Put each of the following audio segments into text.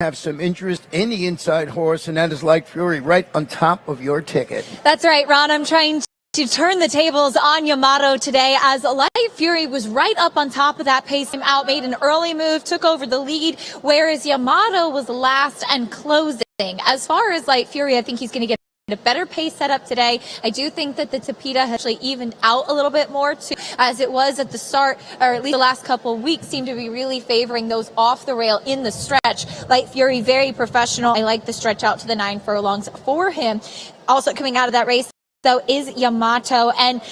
have some interest in the inside horse, and that is Light Fury right on top of your ticket. That's right, Ron. I'm trying to turn the tables on Yamato today as Light Fury was right up on top of that pace. Him out, made an early move, took over the lead, whereas Yamato was last and closing. As far as Light Fury, I think he's going to get a better pace setup today. I do think that the Tapeta has actually evened out a little bit more too, as it was at the start, or at least the last couple of weeks seemed to be really favoring those off the rail in the stretch. Light Fury, very professional. I like the stretch out to the 9 furlongs for him. Also coming out of that race, though, is Yamato. And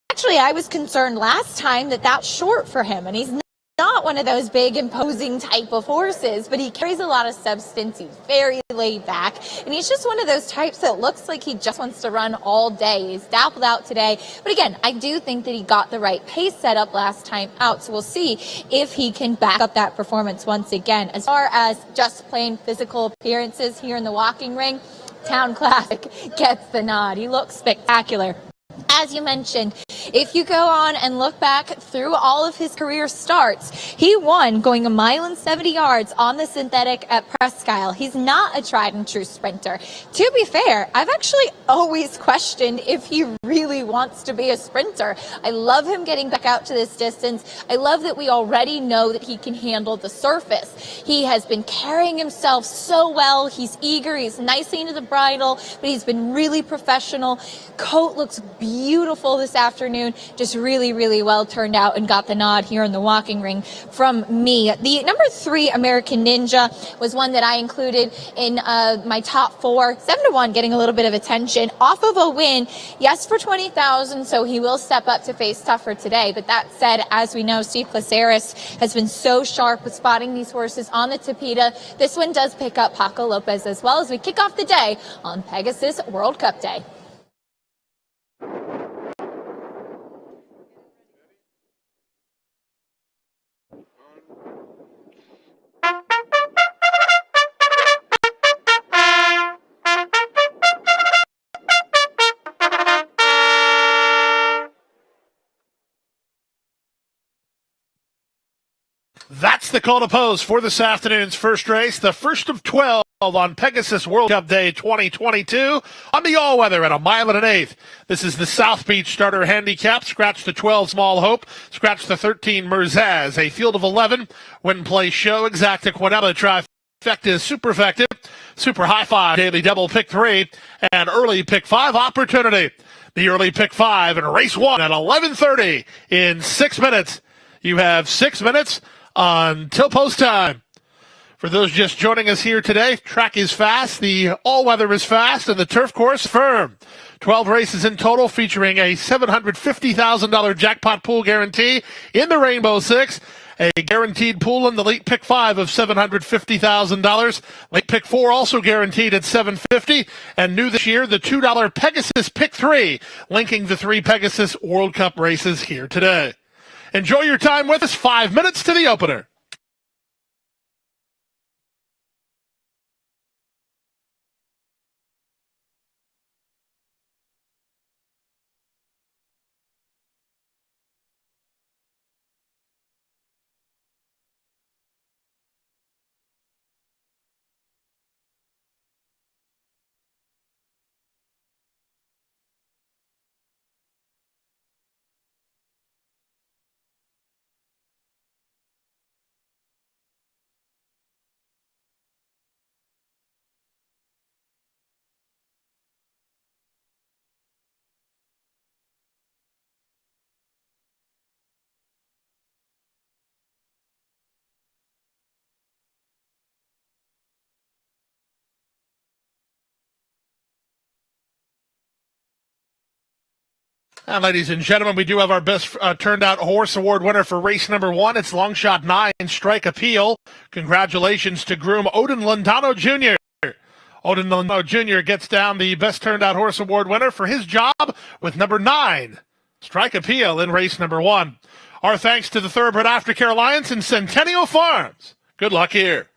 actually, I was concerned last time that that's short for him, and he's not one of those big imposing type of horses, but he carries a lot of substance. He's very laid back, and he's just one of those types that looks like he just wants to run all day. He's dappled out today, but again, I do think that he got the right pace set up last time out, so we'll see if he can back up that performance once again. As far as just plain physical appearances here in the walking ring, Town Classic gets the nod. He looks spectacular. As you mentioned, if you go on and look back through all of his career starts, he won going 1 mile and 70 yards on the synthetic at Presque Isle. He's not a tried and true sprinter. To be fair, I've actually always questioned if he really wants to be a sprinter. I love him getting back out to this distance. I love that we already know that he can handle the surface. He has been carrying himself so well. He's eager. He's nicely into the bridle, but he's been really professional. Coat looks beautiful this afternoon, just really, really well turned out, and got the nod here in the walking ring from me. The number 3 American Ninja was one that I included in my top 4. 7-1, getting a little bit of attention off of a win. Yes, for 20,000, so he will step up to face tougher today. But that said, as we know, Steve Placeres has been so sharp with spotting these horses on the Tapeta. This one does pick up Paco Lopez as well as we kick off the day on Pegasus World Cup Day. That's the call to pose for this afternoon's first race, the first of 12 on Pegasus World Cup Day 2022 on the all-weather at 1 mile and 1/8. This is the South Beach starter handicap. Scratch the 12 Small Hope, scratch the 13 Merzaz, a field of 11 win play show exacta quinella trifecta superfecta, super high five daily double pick 3 and early pick 5 opportunity. The early pick 5 in race 1 at 11:30 in 6 minutes. You have 6 minutes until post time. For those just joining us here today, track is fast, the all-weather is fast, and the turf course firm. 12 races in total featuring a $750,000 jackpot pool guarantee in the Rainbow Six, a guaranteed pool in the late pick 5 of $750,000. Late pick 4 also guaranteed at $750,000, and new this year, the $2 Pegasus pick 3, linking the 3 Pegasus World Cup races here today. Enjoy your time with us. 5 minutes to the opener. And ladies and gentlemen, we do have our best turned out horse award winner for race number 1. It's Longshot 9, Strike Appeal. Congratulations to groom Odin Londano Jr. Odin Londano Jr. gets down the best turned out horse award winner for his job with number 9, Strike Appeal, in race number 1. Our thanks to the Thoroughbred Aftercare Alliance and Centennial Farms. Good luck here.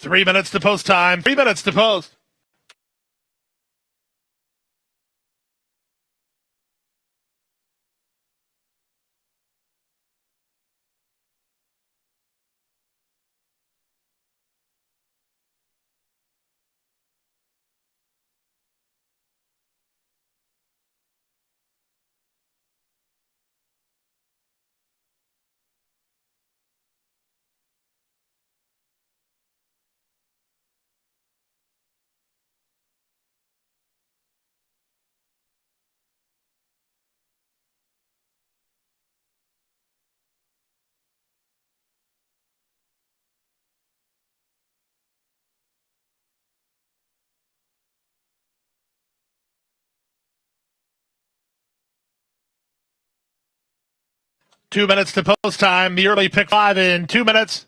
3 minutes to post time. 3 minutes to post. Two minutes to post time. The early pick five in 2 minutes.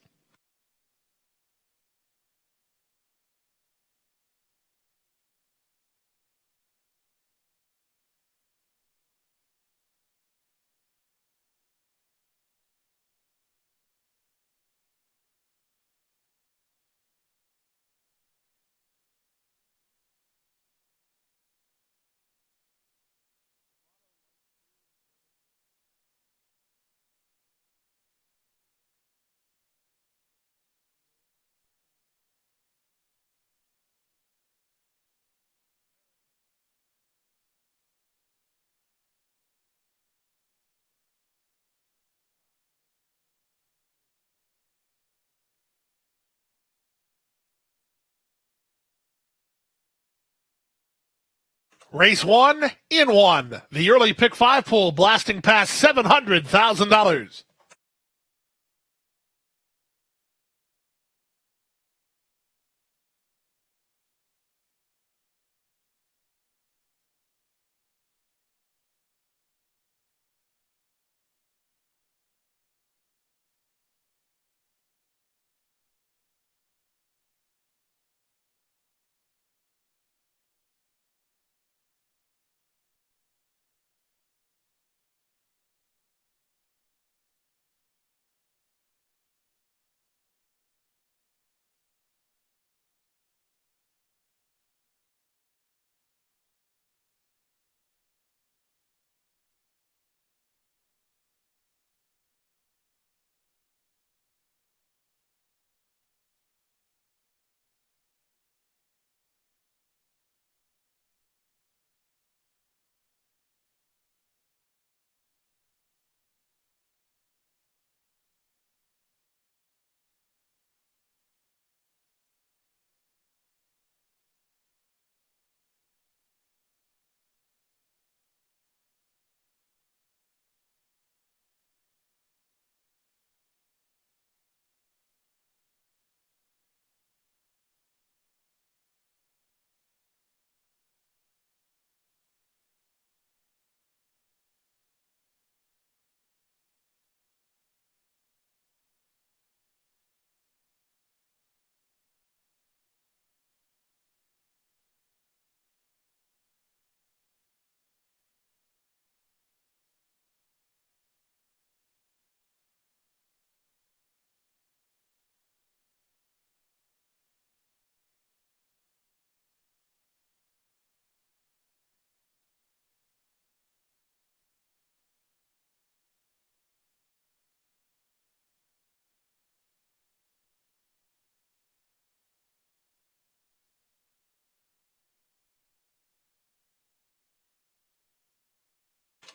Race one in one. The early pick five pool blasting past $700,000.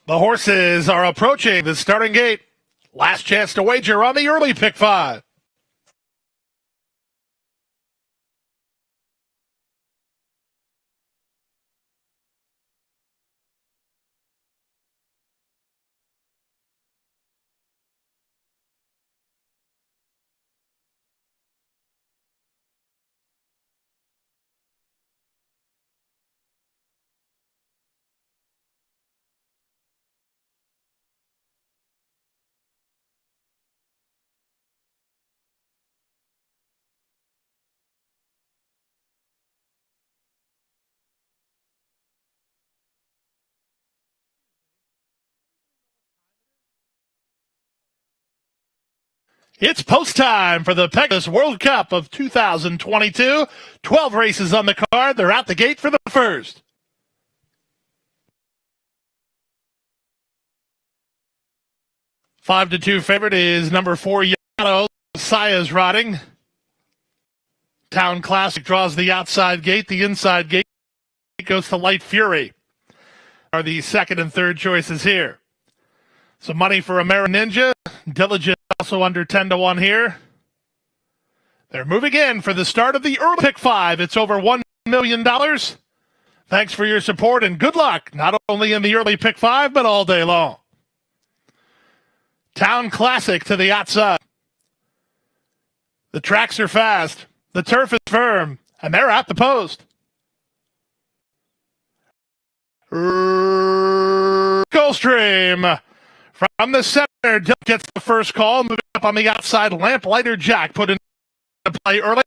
The horses are approaching the starting gate. Last chance to wager on the early pick five. It's post time for the Pegasus World Cup of 2022. 12 races on the card. They're out the gate for the first. Five to 2 favorite is number 4, Yamato. Saya's riding. Town Classic draws the outside gate. The inside gate goes to Light Fury. Are the second and third choices here. Some money for American Ninja. Diligent also under 10 to 1 here. They're moving in for the start of the early pick 5. It's over $1 million. Thanks for your support and good luck, not only in the early pick 5, but all day long. Town Classic to the outside. The tracks are fast. The turf is firm. And they're at the post. Gulfstream. From the center, Dill gets the first call. Moving up on the outside, Lamplighter Jack put into play early.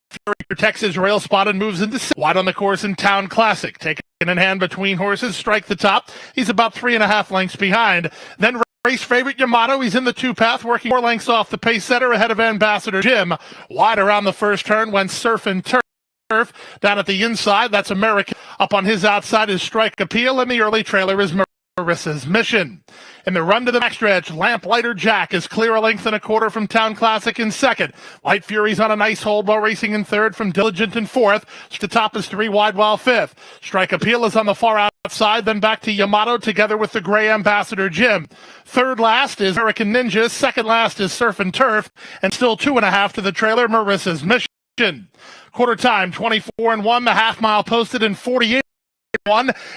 Fury protects his rail spot and moves into wide on the course in Town Classic. Taken in hand between horses, Strike the Top. He's about 3.5 lengths behind. Then race favorite Yamato. He's in the 2-path, working 4 lengths off the pace setter ahead of Ambassador Jim. Wide around the first turn went Surf and Turf. Down at the inside, that's American. Up on his outside is Strike Appeal, and the early trailer is Marissa's Mission. In the run to the backstretch, Lamplighter Jack is clear a length and a quarter from Town Classic in second. Light Fury's on a nice hold while racing in third from Diligent in fourth. The top is 3 wide while fifth. Strike Appeal is on the far outside, then back to Yamato together with the gray Ambassador Jim. Third last is American Ninja. Second last is Surf and Turf. And still 2.5 to the trailer, Marissa's Mission. Quarter time, 24-1. The half mile posted in 48.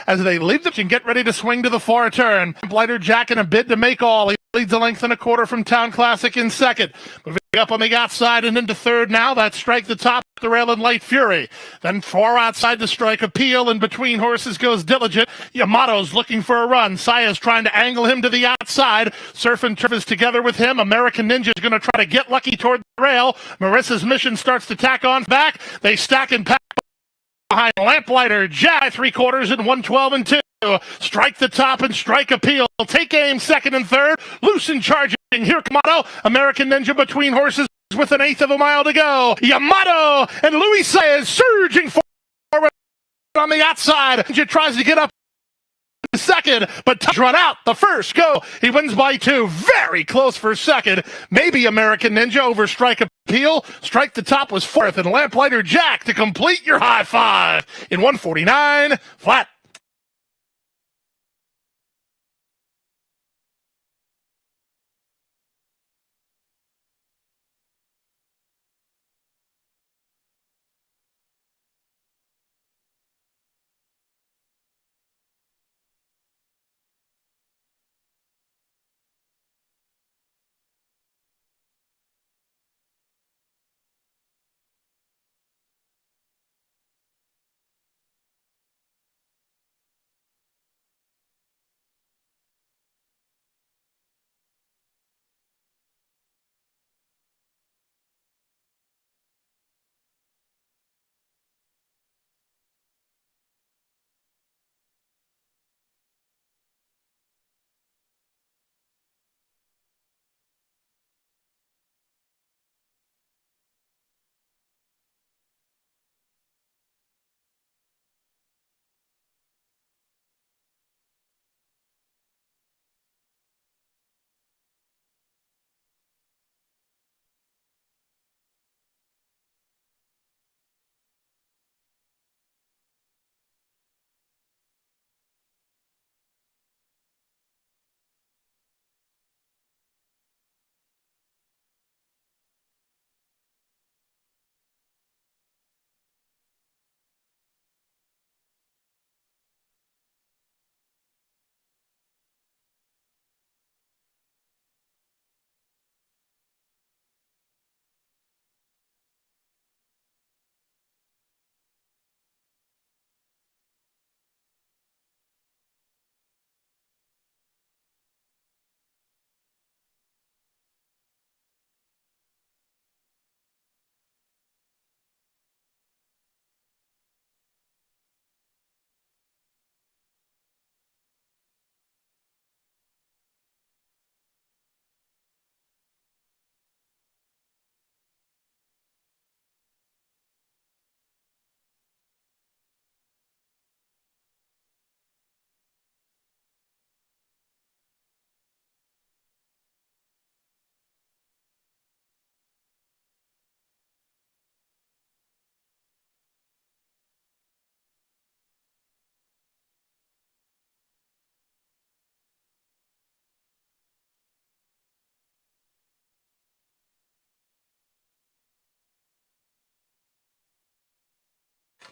As they leave the and get ready to swing to the far turn. Lamplighter Jack in a bid to make all. He leads a length and a quarter from Town Classic in second. Moving up on the outside and into third now. That's Strike the Top, the rail and Light Fury. Then far outside to Strike Appeal. And between horses goes Diligent. Yamato's looking for a run. Saya's trying to angle him to the outside. Surf and Turf is together with him. American Ninja is going to try to get lucky toward the rail. Marissa's Mission starts to tack on back. They stack and pack behind Lamplighter Jack, 3/4 and 112 and 2. Strike the Top and Strike Appeal. Take aim second and third. Loose and charging. Here Yamato. American Ninja between horses with 1/8 of a mile to go. Yamato and Louis Saez surging forward on the outside. Ninja tries to get up second, but run out the first go. He wins by 2. Very close for second. Maybe American Ninja over Strike Appeal. Strike the Top was fourth, and Lamplighter Jack to complete your high five in 149 flat.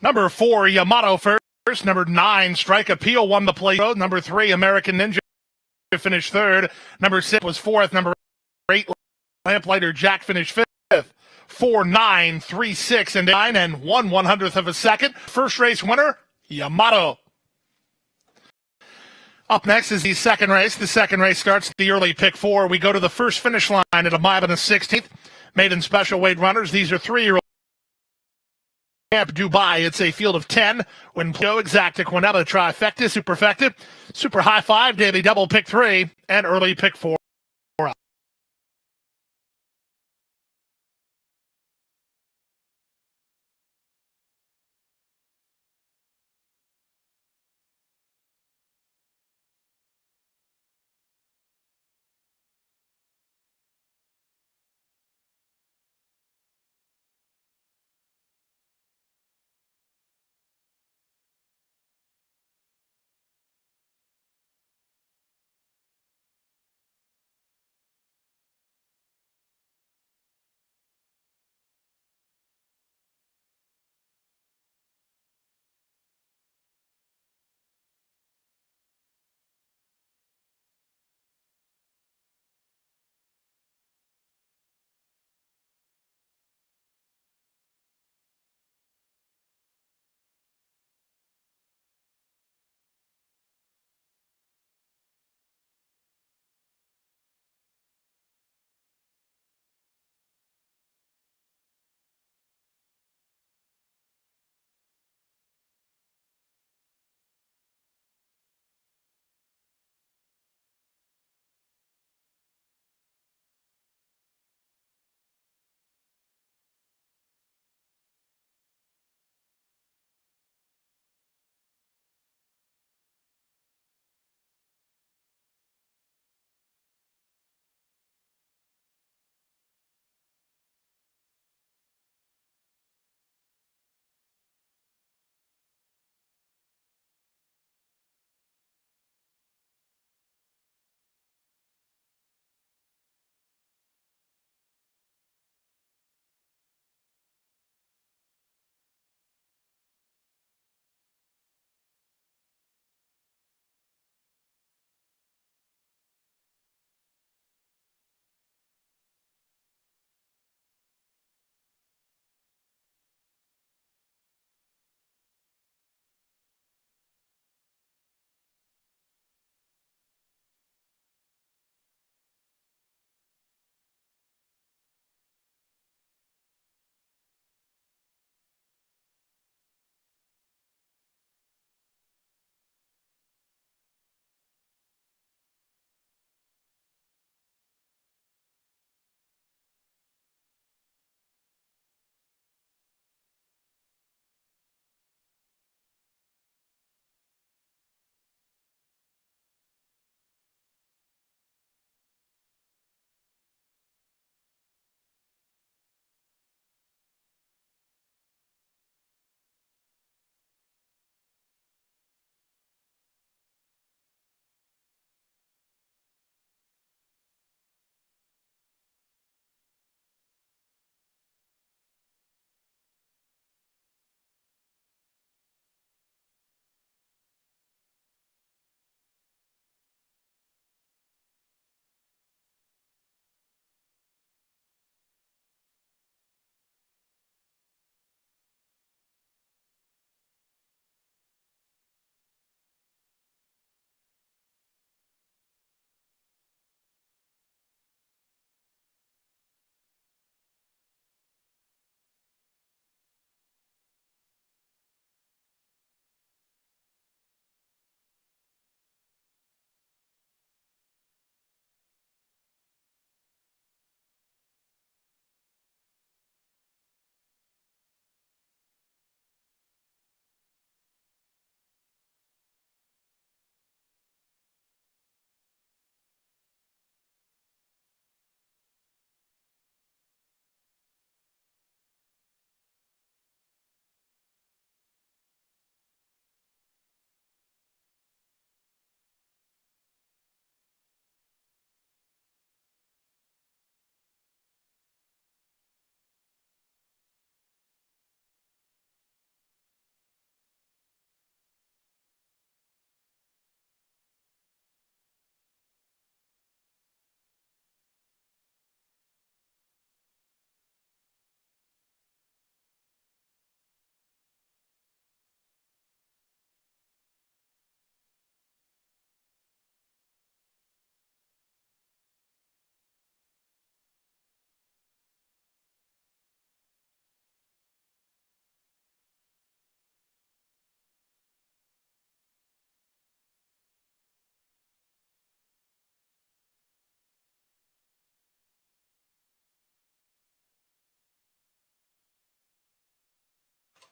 Number 4, Yamato first. Number 9, Strike Appeal won the plate. Number 3, American Ninja finished third. Number 6 was fourth. Number 8, Lamplighter Jack finished fifth. 4, 9, 3, 6, and 9, and 1/100th of a second. First race winner, Yamato. Up next is the second race. The second race starts the early pick 4. We go to the first finish line at a mile and a 16th. Maiden special weight runners. These are 3-year-old. Camp Dubai. It's a field of 10. When Joe Exacta, Quinella, Trifecta, Superfecta, Super High 5, Daily Double pick 3, and early pick 4.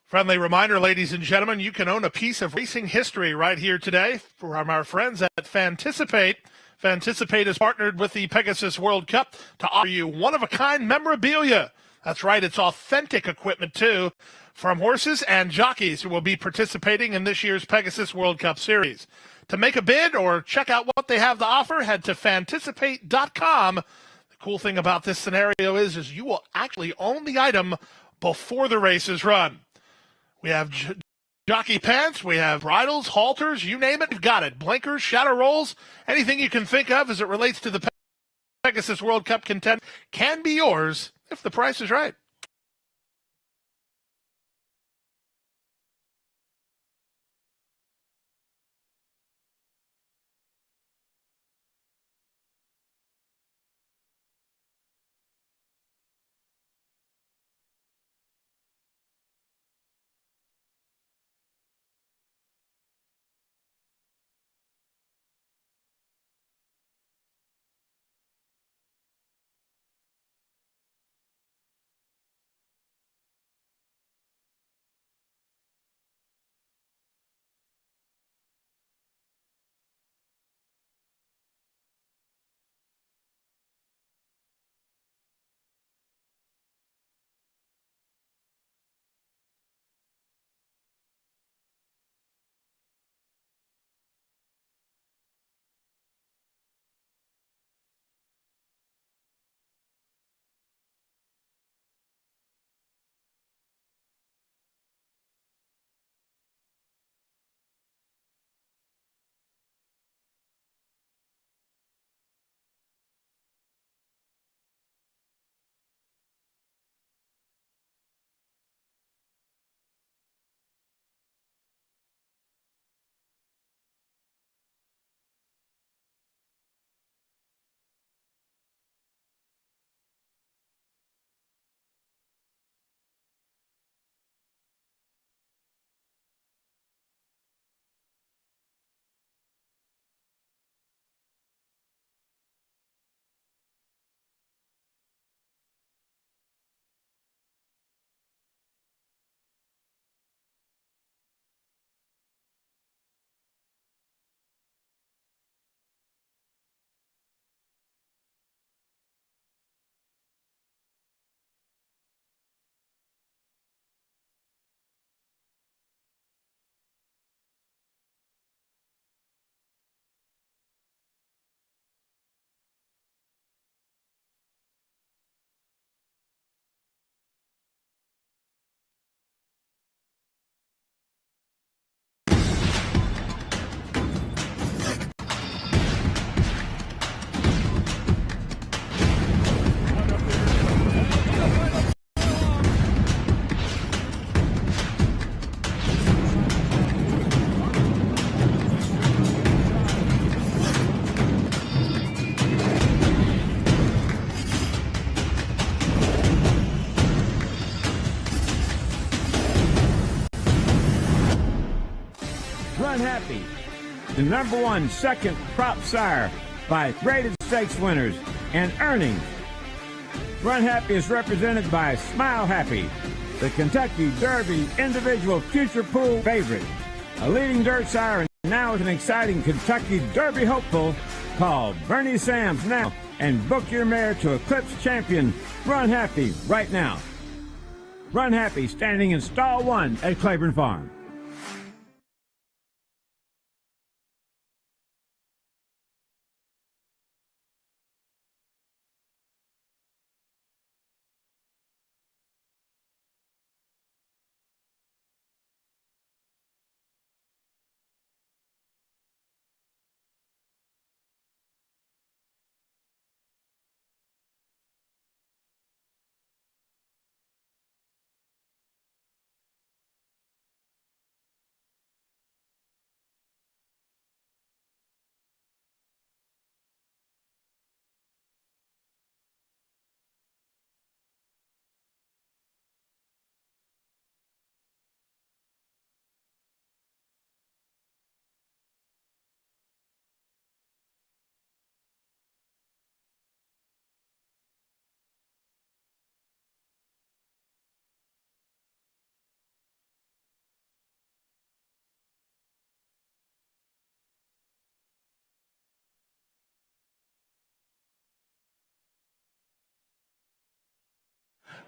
Friendly reminder, ladies and gentlemen, you can own a piece of racing history right here today from our friends at Fanticipate. Fanticipate is partnered with the Pegasus World Cup to offer you one-of-a-kind memorabilia. That's right, it's authentic equipment, too, from horses and jockeys who will be participating in this year's Pegasus World Cup Series. To make a bid or check out what they have to offer, head to fanticipate.com. The cool thing about this scenario is you will actually own the item before the race is run. We have jockey pants, we have bridles, halters, you name it, we've got it. Blinkers, shadow rolls, anything you can think of as it relates to the Pegasus World Cup content can be yours if the price is right. Run Happy, the number one second prop sire by graded stakes winners and earnings. Run Happy is represented by Smile Happy, the Kentucky Derby individual future pool favorite, a leading dirt sire and now with an exciting Kentucky Derby hopeful. Call Bernie Sams now and book your mare to Eclipse champion Run Happy right now. Run Happy standing in stall 1 at Claiborne Farm.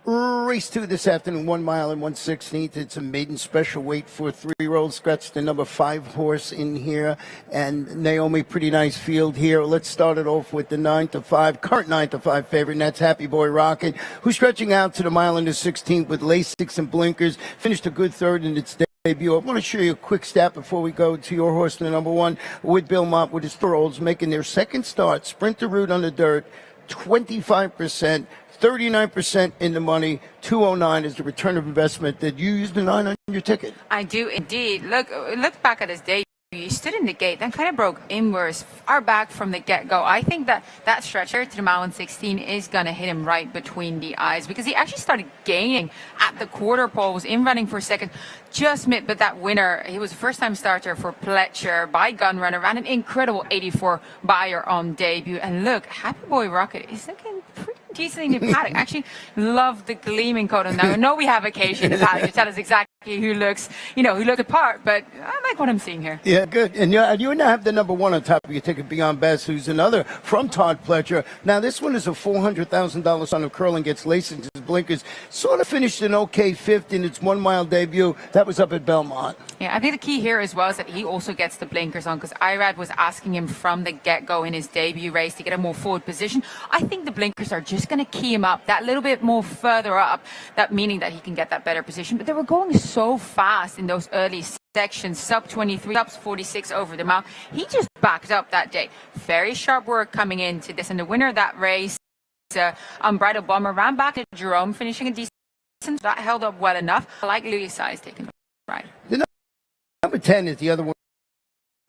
Race 2 this afternoon, 1 mile and 1/16. It's a maiden special weight for 3-year-olds. Got the number 5 horse in here. And Naomi, pretty nice field here. Let's start it off with the 9-5, current 9-5 favorite, and that's Happy Boy Rocket, who's stretching out to the mile and the 16th with Lasix and blinkers. Finished a good third in its debut. I want to show you a quick stat before we go to your horse, the number 1, with Bill Mott, with his 4-year-olds making their second start. Sprinter route on the dirt, 25%. 39% in the money, 209 is the return of investment. Did you use the 9 on your ticket? I do indeed. Look back at his debut. He stood in the gate, then kind of broke inwards, far back from the get-go. I think that stretcher to the mile and 16 is going to hit him right between the eyes, because he actually started gaining at the quarter pole, was in running for a second, just missed, but that winner, he was a first-time starter for Pletcher by Gunrunner, ran an incredible 84 buyer on debut. And look, Happy Boy Rocket is looking pretty decent in the paddock. Actually, love the gleaming coat on now. I know we have occasion in the paddock to tell us exactly who looks apart, but I like what I'm seeing here. Yeah, good. And you now have the number 1 on top of your ticket, Beyond Best, who's another from Todd Pletcher. Now, this one is a $400,000 son of curling, gets Lasix and blinkers. Sort of finished an okay 5th in its 1 mile debut. That was up at Belmont. Yeah, I think the key here as well is that he also gets the blinkers on, because Irad was asking him from the get-go in his debut race to get a more forward position. I think the blinkers are just going to key him up that little bit more further up, that meaning that he can get that better position. But they were going so fast in those early sections, sub 23, sub 46 over the mile. He just backed up that day. Very sharp work coming into this, and the winner of that race, Unbridled Bomber, ran back to Jerome, finishing a decent. That held up well enough. I like Louis Size taking the ride. The number 10 is the other one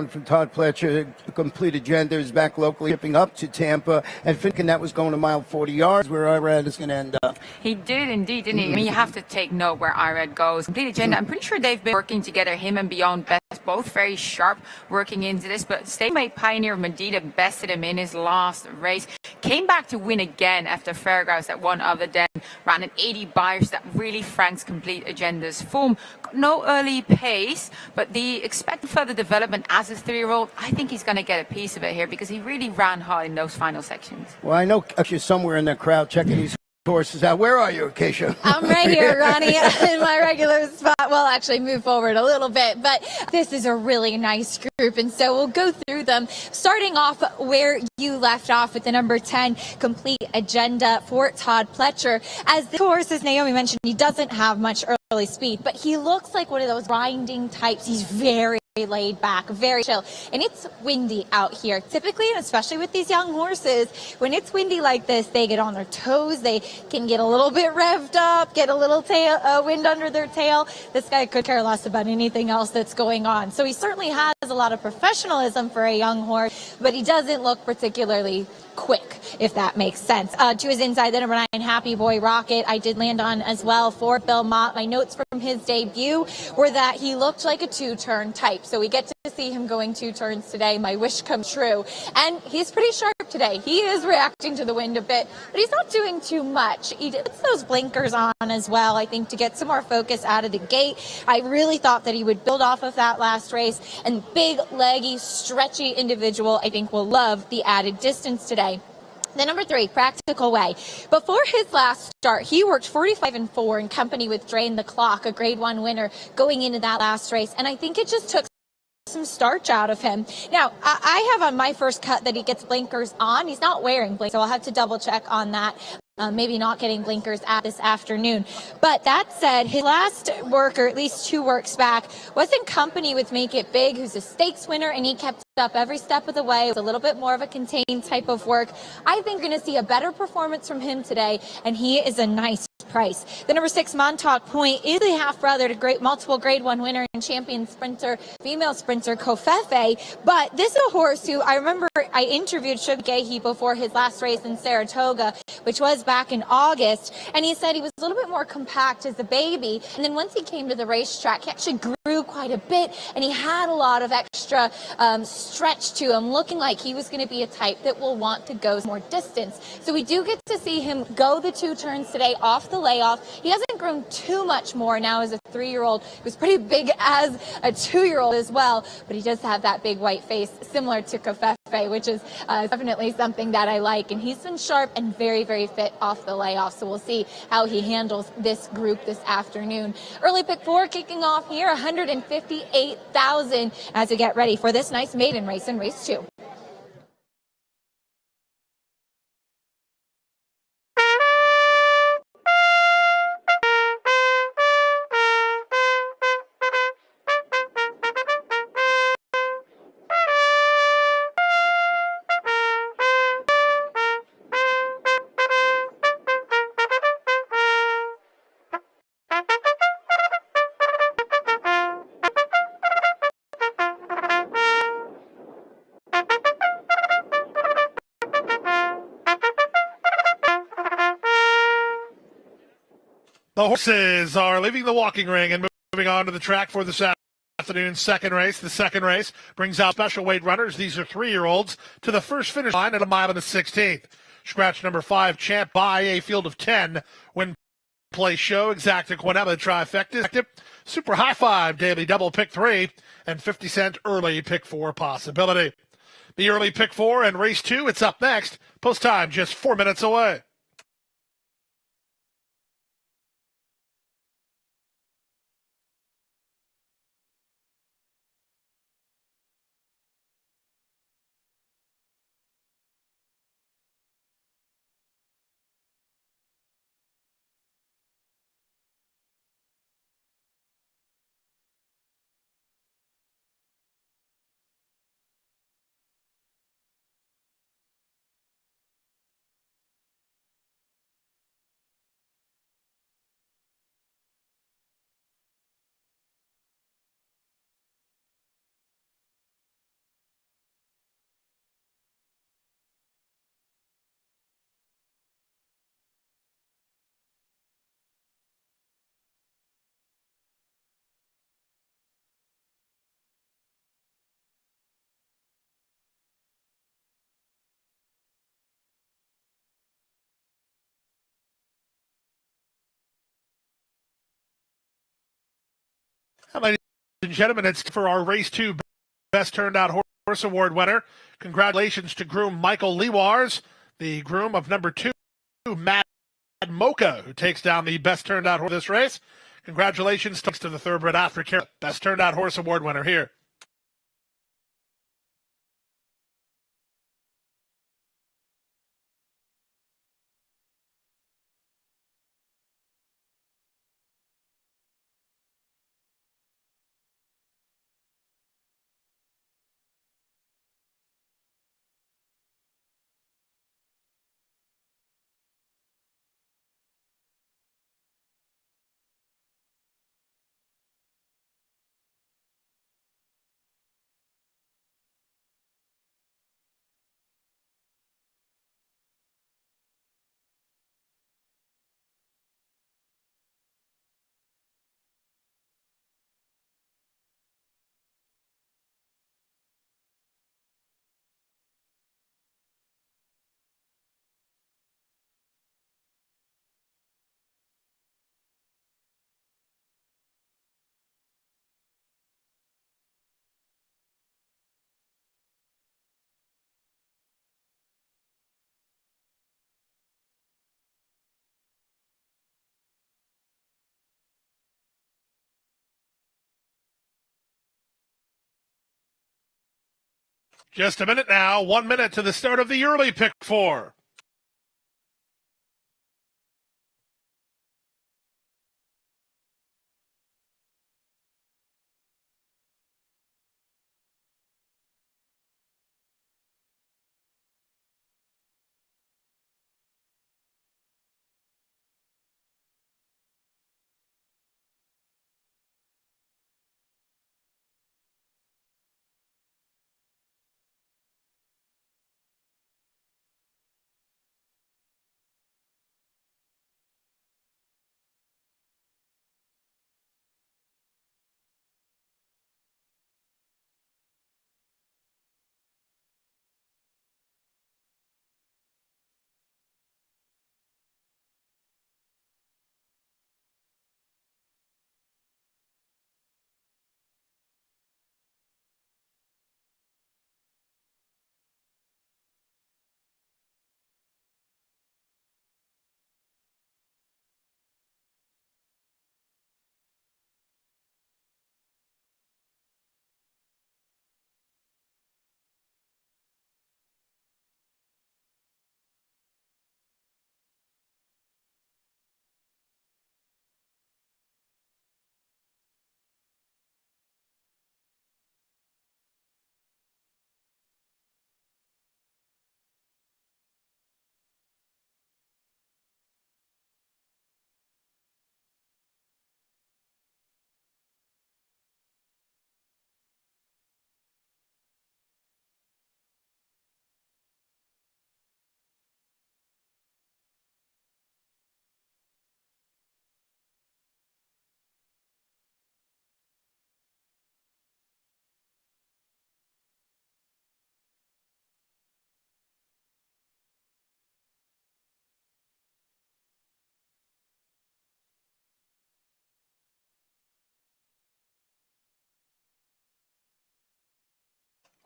from Todd Pletcher, completed gender, is back locally, shipping up to Tampa, and thinking that was going a mile 40 yards, where Irad is going to end up. He did indeed, didn't he? I mean, you have to take note where Irad goes. Completed gender, I'm pretty sure they've been working together, him and Beyond Best, both very sharp working into this, but Stablemate Pioneer of Medina bested him in his last race. Came back to win again after Fairgrouse at one other den, ran an 80 buyers. That really franks Complete Agenda's form. No early pace, but the expected further development as a 3-year-old, I think he's going to get a piece of it here, because he really ran hard in those final sections. Well, I know you're somewhere in that crowd checking these horses out. Where are you, Acacia? I'm right here, Ronnie, in my regular spot. Well, actually move forward a little bit, but this is a really nice group, and so we'll go through them, starting off where you left off with the number 10, Complete Agenda for Todd Pletcher. As the horse, as Naomi mentioned, he doesn't have much early speed, but he looks like one of those grinding types. He's very laid back, very chill, and it's windy out here typically, and especially with these young horses, when it's windy like this, they get on their toes, they can get a little bit revved up, get a little wind under their tail. This guy could care less about anything else that's going on, so he certainly has a lot of professionalism for a young horse, but he doesn't look particularly quick, if that makes sense. To his inside, the number 9, Happy Boy Rocket, I did land on as well for Bill Mott. My notes from his debut were that he looked like a 2-turn type, so we get to see him going 2 turns today. My wish comes true, and he's pretty sharp today. He is reacting to the wind a bit, but he's not doing too much. He puts those blinkers on as well, I think, to get some more focus out of the gate. I really thought that he would build off of that last race, and big, leggy, stretchy individual, I think, will love the added distance today. The number 3, Practical Way. Before his last start, he worked 45-4 in company with Drain the Clock, a Grade 1 winner, going into that last race, and I think it just took some starch out of him. Now, I have on my first cut that he gets blinkers on. He's not wearing blinkers, so I'll have to double check on that. Maybe not getting blinkers at this afternoon. But that said, his last work, or at least 2 works back, was in company with Make It Big, who's a stakes winner, and he kept up every step of the way. It was a little bit more of a contained type of work. I think we're going to see a better performance from him today, and he is a nice price. The number 6, Montauk Point, is a half-brother to multiple Grade 1 winner and champion sprinter, female sprinter, Kofefe. But this is a horse who I remember I interviewed Sugar Gahey before his last race in Saratoga, which was back in August, and he said he was a little bit more compact as a baby, and then once he came to the racetrack, he actually grew quite a bit, and he had a lot of extra stretch to him, looking like he was going to be a type that will want to go more distance. So we do get to see him go the 2 turns today off the the layoff. He hasn't grown too much more now as a 3-year-old. He was pretty big as a 2-year-old as well, but he does have that big white face similar to Kofefe, which is definitely something that I like. And he's been sharp and very, very fit off the layoff. So we'll see how he handles this group this afternoon. Early pick 4 kicking off here, 158,000 as we get ready for this nice maiden race in race 2. The horses are leaving the walking ring and moving on to the track for this afternoon's second race. The second race brings out special weight runners. These are 3-year-olds to the first finish line at 1.16 miles. Scratch number 5, Champ by a field of 10. Win Play Show, Exacta Quinella, Trifecta, Super High Five, Daily Double Pick 3, and 50 Cent Early Pick 4 possibility. The early Pick 4 and race 2, it's up next. Post time just 4 minutes away. Ladies and gentlemen, it's for our Race 2 Best Turned Out Horse Award winner. Congratulations to groom Michael Lewars, the groom of number 2, Mad Mocha, who takes down the Best Turned Out Horse of this race. Congratulations to the Thoroughbred Aftercare Best Turned Out Horse Award winner here. Just a minute now, 1 minute to the start of the early Pick 4.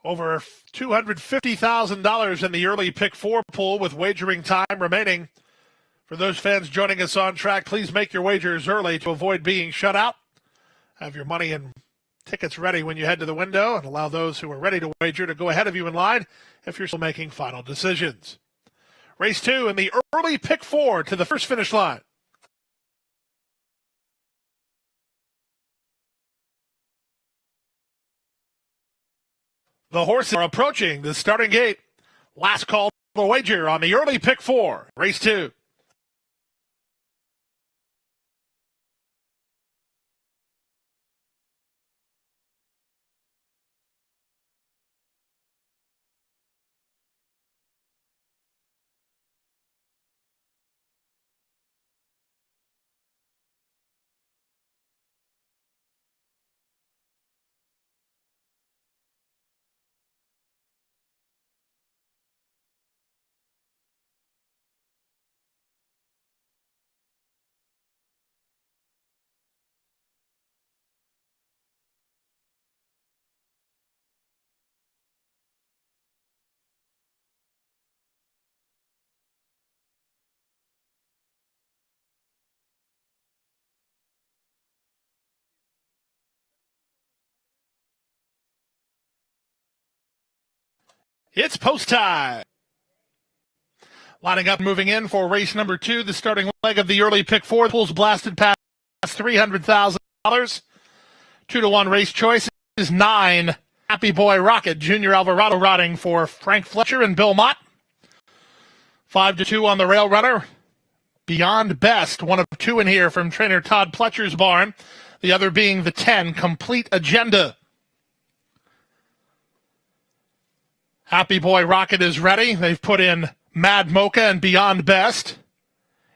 Over $250,000 in the early pick four pool with wagering time remaining. For those fans joining us on track, please make your wagers early to avoid being shut out. Have your money and tickets ready when you head to the window, and allow those who are ready to wager to go ahead of you in line if you're still making final decisions. Race 2 in the early pick four to the first finish line. The horses are approaching the starting gate. Last call for wager on the early pick four, race 2. It's post time. Lining up, moving in for race number 2, the starting leg of the early pick four. Pulls blasted past $300,000. 2-1 race choice is 9. Happy Boy Rocket, Junior Alvarado riding for Frank Fletcher and Bill Mott. 5-2 on the rail runner. Beyond Best, one of 2 in here from trainer Todd Pletcher's barn. The other being the 10, Complete Agenda. Happy Boy Rocket is ready. They've put in Mad Mocha and Beyond Best.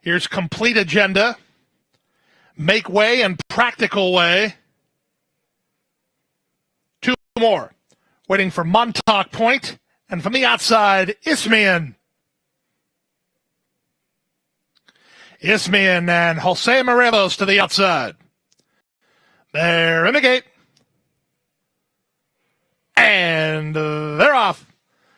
Here's Complete Agenda. Make Way and Practical Way. 2 more. Waiting for Montauk Point. And from the outside, Ismian. Ismian and Jose Morelos to the outside. They're in the gate. And they're off.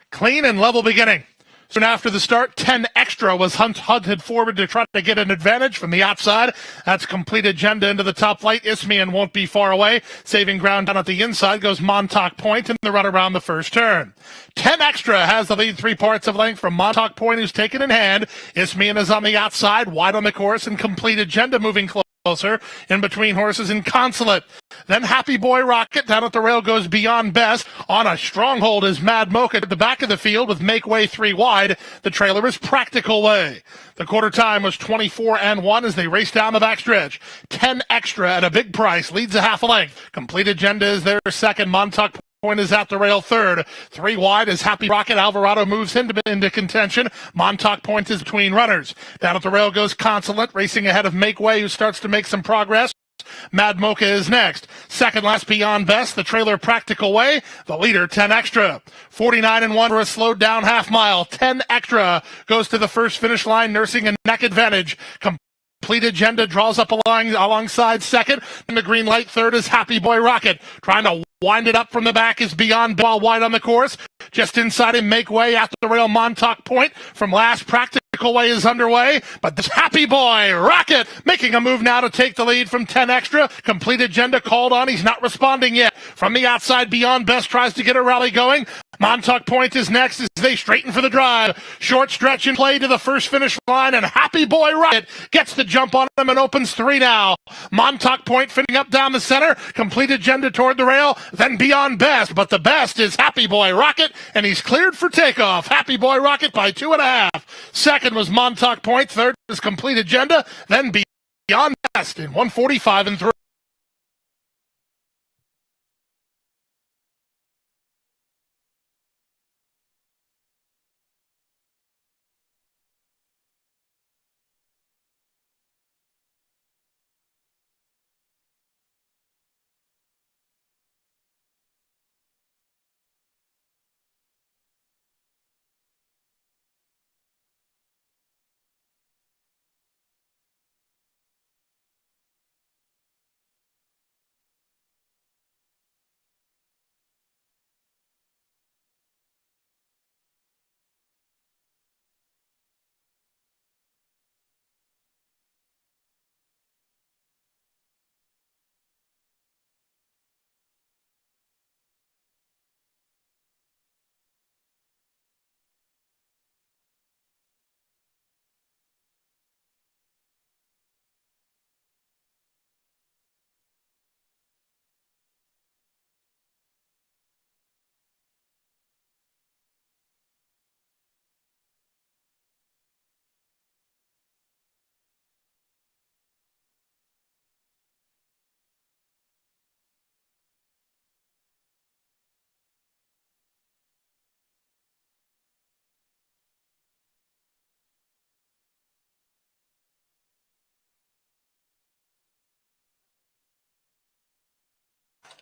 Clean and level beginning. Soon after the start, 10 Extra was hunted forward to try to get an advantage from the outside. That's Complete Agenda into the top flight. Ismian won't be far away. Saving ground down at the inside goes Montauk Point in the run around the first turn. 10 Extra has the lead 3 parts of length from Montauk Point, who's taken in hand. Ismian is on the outside, wide on the course, and Complete Agenda moving closer in between horses in Consulate. Then Happy Boy Rocket down at the rail goes Beyond Best. On a stronghold is Mad Mocha at the back of the field with Make Way 3 wide. The trailer is Practical Way. The quarter time was 24-1 as they race down the backstretch. 10 Extra at a big price leads a half a length. Complete Agenda is their second. Montauk Point is at the rail third. 3 wide as Happy Rocket Alvarado moves into contention. Montauk Point is between runners. Down at the rail goes Consulate, racing ahead of Make Way, who starts to make some progress. Mad Mocha is next. Second last Beyond Best, the trailer Practical Way. The leader, 10 Extra. 49-1 for a slowed down half mile. 10 Extra goes to the first finish line, nursing a neck advantage. Complete Agenda draws up alongside second. And the green light third is Happy Boy Rocket. Trying to wind it up from the back is Beyond Ball wide on the course. Just inside him, Make Way at the rail, Montauk Point. From last, Practical Way is underway. But this Happy Boy Rocket making a move now to take the lead from 10 Extra. Complete Agenda called on. He's not responding yet. From the outside, Beyond Best tries to get a rally going. Montauk Point is next as they straighten for the drive. Short stretch in play to the first finish line, and Happy Boy Rocket gets the jump on him and opens 3 now. Montauk Point finishing up down the center. Complete Agenda toward the rail, then Beyond Best, but the best is Happy Boy Rocket, and he's cleared for takeoff. Happy Boy Rocket by 2.5. Second was Montauk Point. Third is Complete Agenda, then Beyond Best in 1:45-3.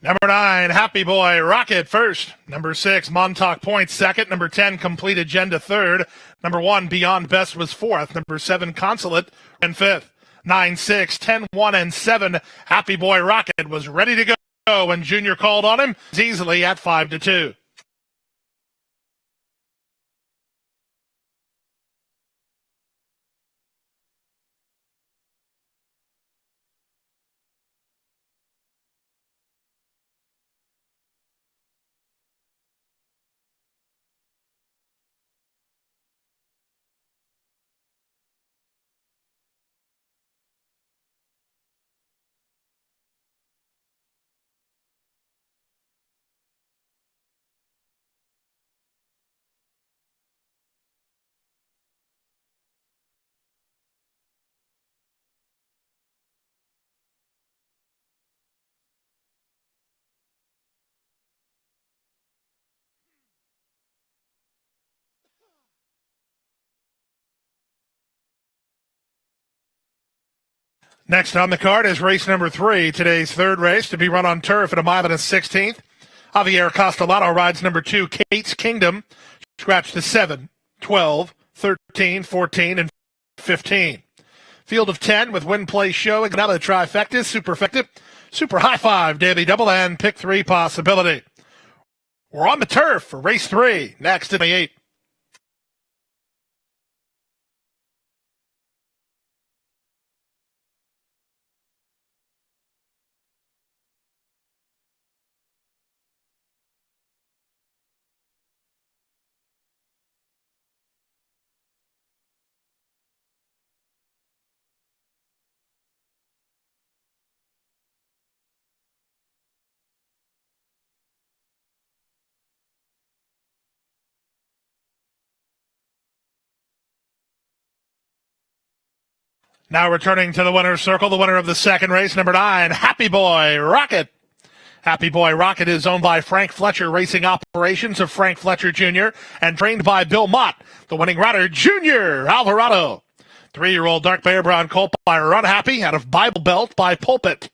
Number 9, Happy Boy Rocket first. Number 6, Montauk Point second. Number 10, Complete Agenda third. Number 1, Beyond Best was fourth. Number 7, Consulate and fifth. 9, 6, 10, 1, and 7. Happy Boy Rocket was ready to go when Junior called on him easily at 5-2. Next on the card is race number 3, today's third race to be run on turf at a mile and a 16th. Javier Castellano rides number 2, Kate's Kingdom, scratched to 7, 12, 13, 14, and 15. Field of 10 with win play showing another trifecta, superfecta, super high five, daily double, and pick 3 possibility. We're on the turf for race 3, next in the 8. Now returning to the winner's circle, the winner of the second race, number 9, Happy Boy Rocket. Happy Boy Rocket is owned by Frank Fletcher Racing Operations of Frank Fletcher Jr. and trained by Bill Mott, the winning rider, Junior Alvarado. 3-year-old dark bear brown colt by Run Happy out of Bible Belt by Pulpit.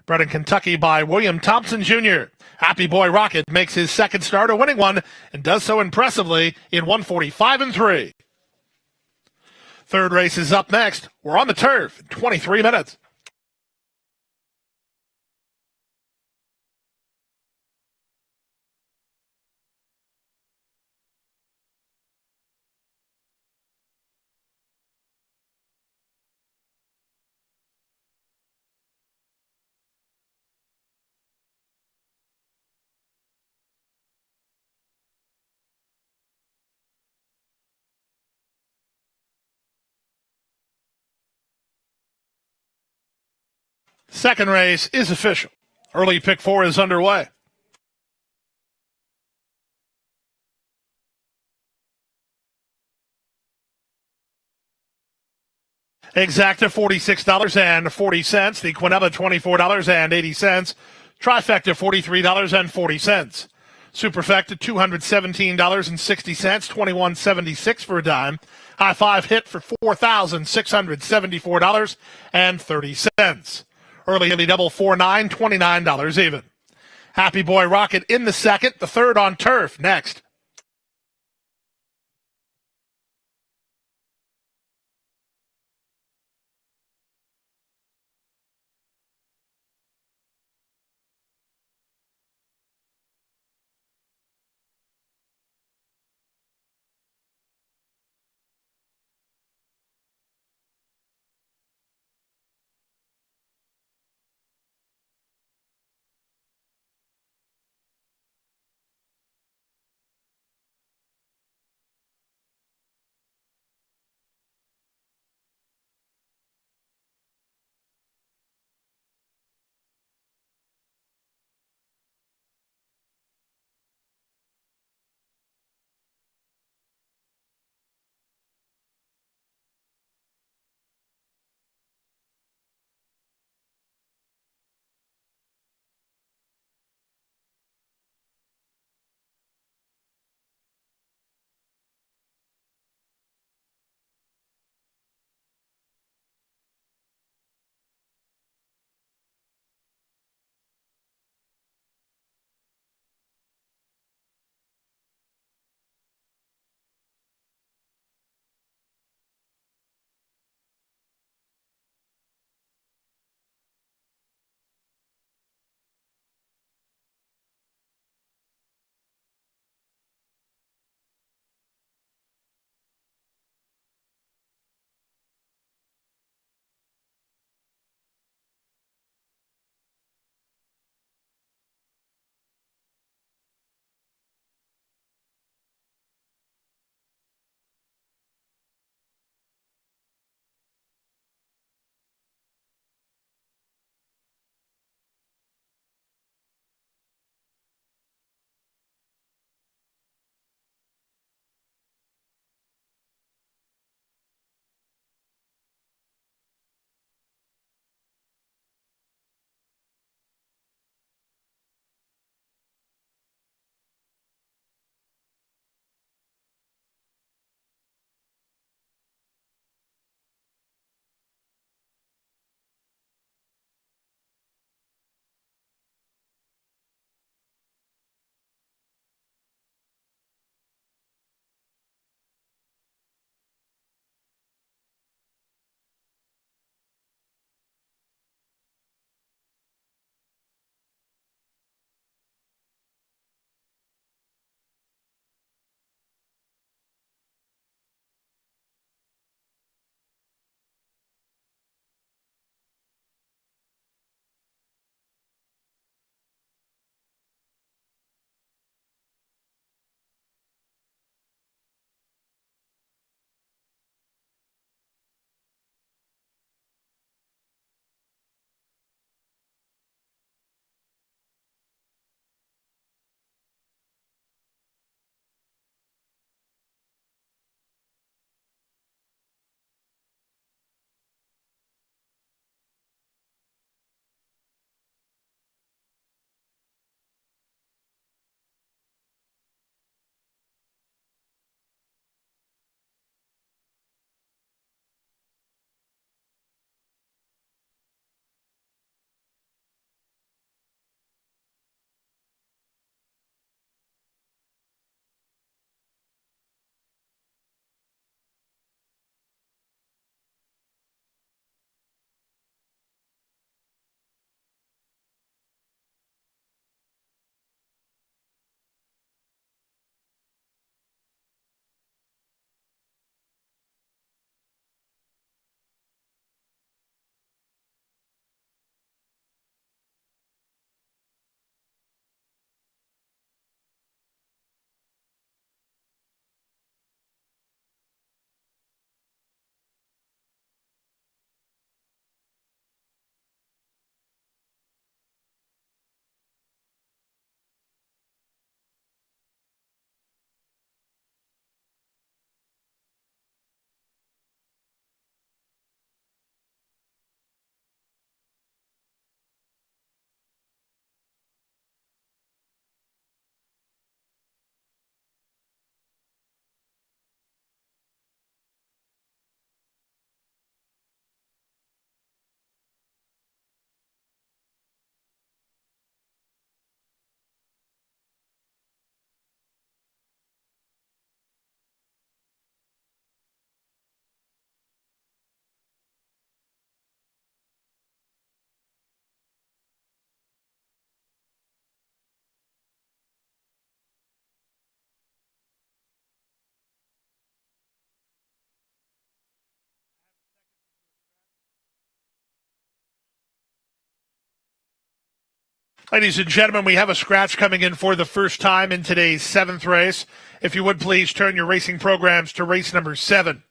Bred in Kentucky by William Thompson Jr. Happy Boy Rocket makes his second start, a winning one, and does so impressively in 1:45.3. Third race is up next. We're on the turf in 23 minutes. Second race is official. Early pick 4 is underway. Exacta $46.40. The Quinella $24.80. Trifecta $43.40. Superfecta $217.60. $21.76 for a dime. High five hit for $4,674.30. Early daily double $4.9, $29 even. Happy Boy Rocket in the second, the third on turf next. Ladies and gentlemen, we have a scratch coming in for the first time in today's 7th race. If you would please turn your racing programs to race number 7.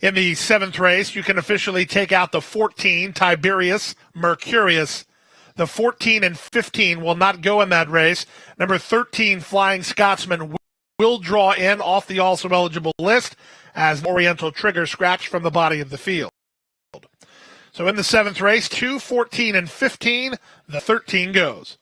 In the 7th race, you can officially take out the 14, Tiberius Mercurius. The 14 and 15 will not go in that race. Number 13, Flying Scotsman, will draw in off the also eligible list as an Oriental Trigger scratched from the body of the field. So in the 7th race, 2, 14, and 15, the 13 goes.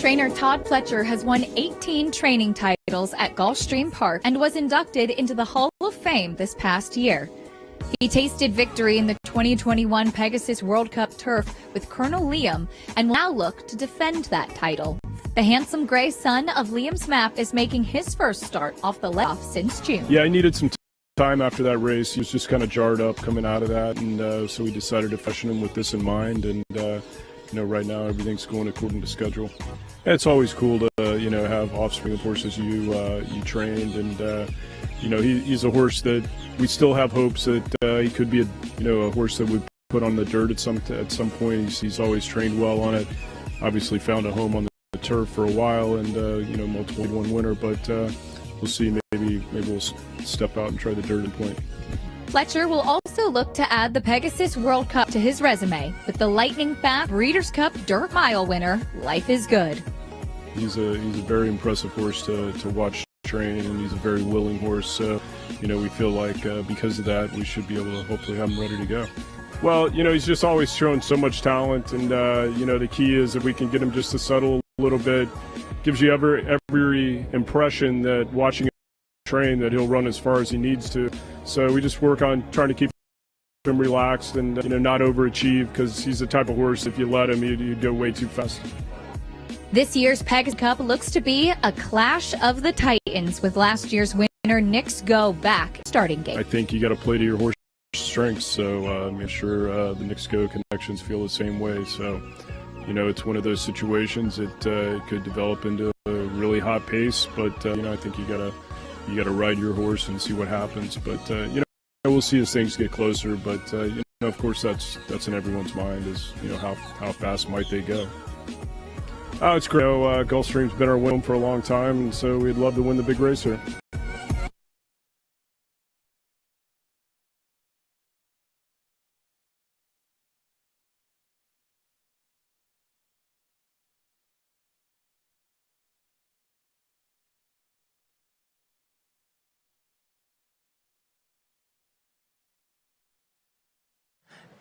Trainer Todd Pletcher has won 18 training titles at Gulfstream Park and was inducted into the Hall of Fame this past year. He tasted victory in the 2021 Pegasus World Cup Turf with Colonel Liam and will now look to defend that title. The handsome gray son of Liam's map is making his first start off the layoff since June. Yeah, I needed some time after that race. He was just kind of jarred up coming out of that, and so we decided to fashion him with this in mind. And right now everything's going according to schedule. And it's always cool to have offspring of horses you trained, and he's a horse that we still have hopes that he could be a horse that we put on the dirt at some point. He's always trained well on it. Obviously found a home on the turf for a while, and multiple one winner. But we'll see. Maybe we'll step out and try the dirt and point. Fletcher will also look to add the Pegasus World Cup to his resume with the lightning fast Breeders' Cup Dirt Mile winner. Life is good. He's a very impressive horse to watch train, and he's a very willing horse. So, we feel like because of that, we should be able to hopefully have him ready to go. Well, he's just always shown so much talent, and the key is if we can get him just to settle a little bit, gives you every impression that watching him train that he'll run as far as he needs to. So we just work on trying to keep him relaxed and not overachieve, because he's the type of horse if you let him, you go way too fast. This year's Pegasus Cup looks to be a clash of the Titans, with last year's winner Knicks Go back starting gate. I think you got to play to your horse's strengths, so make sure the Knicks Go connections feel the same way. So, it's one of those situations that could develop into a really hot pace, but I think you gotta ride your horse and see what happens. But we'll see as things get closer. But of course, that's in everyone's mind is how fast might they go. Oh, it's great. Gulfstream's been our win for a long time, and so we'd love to win the big race here.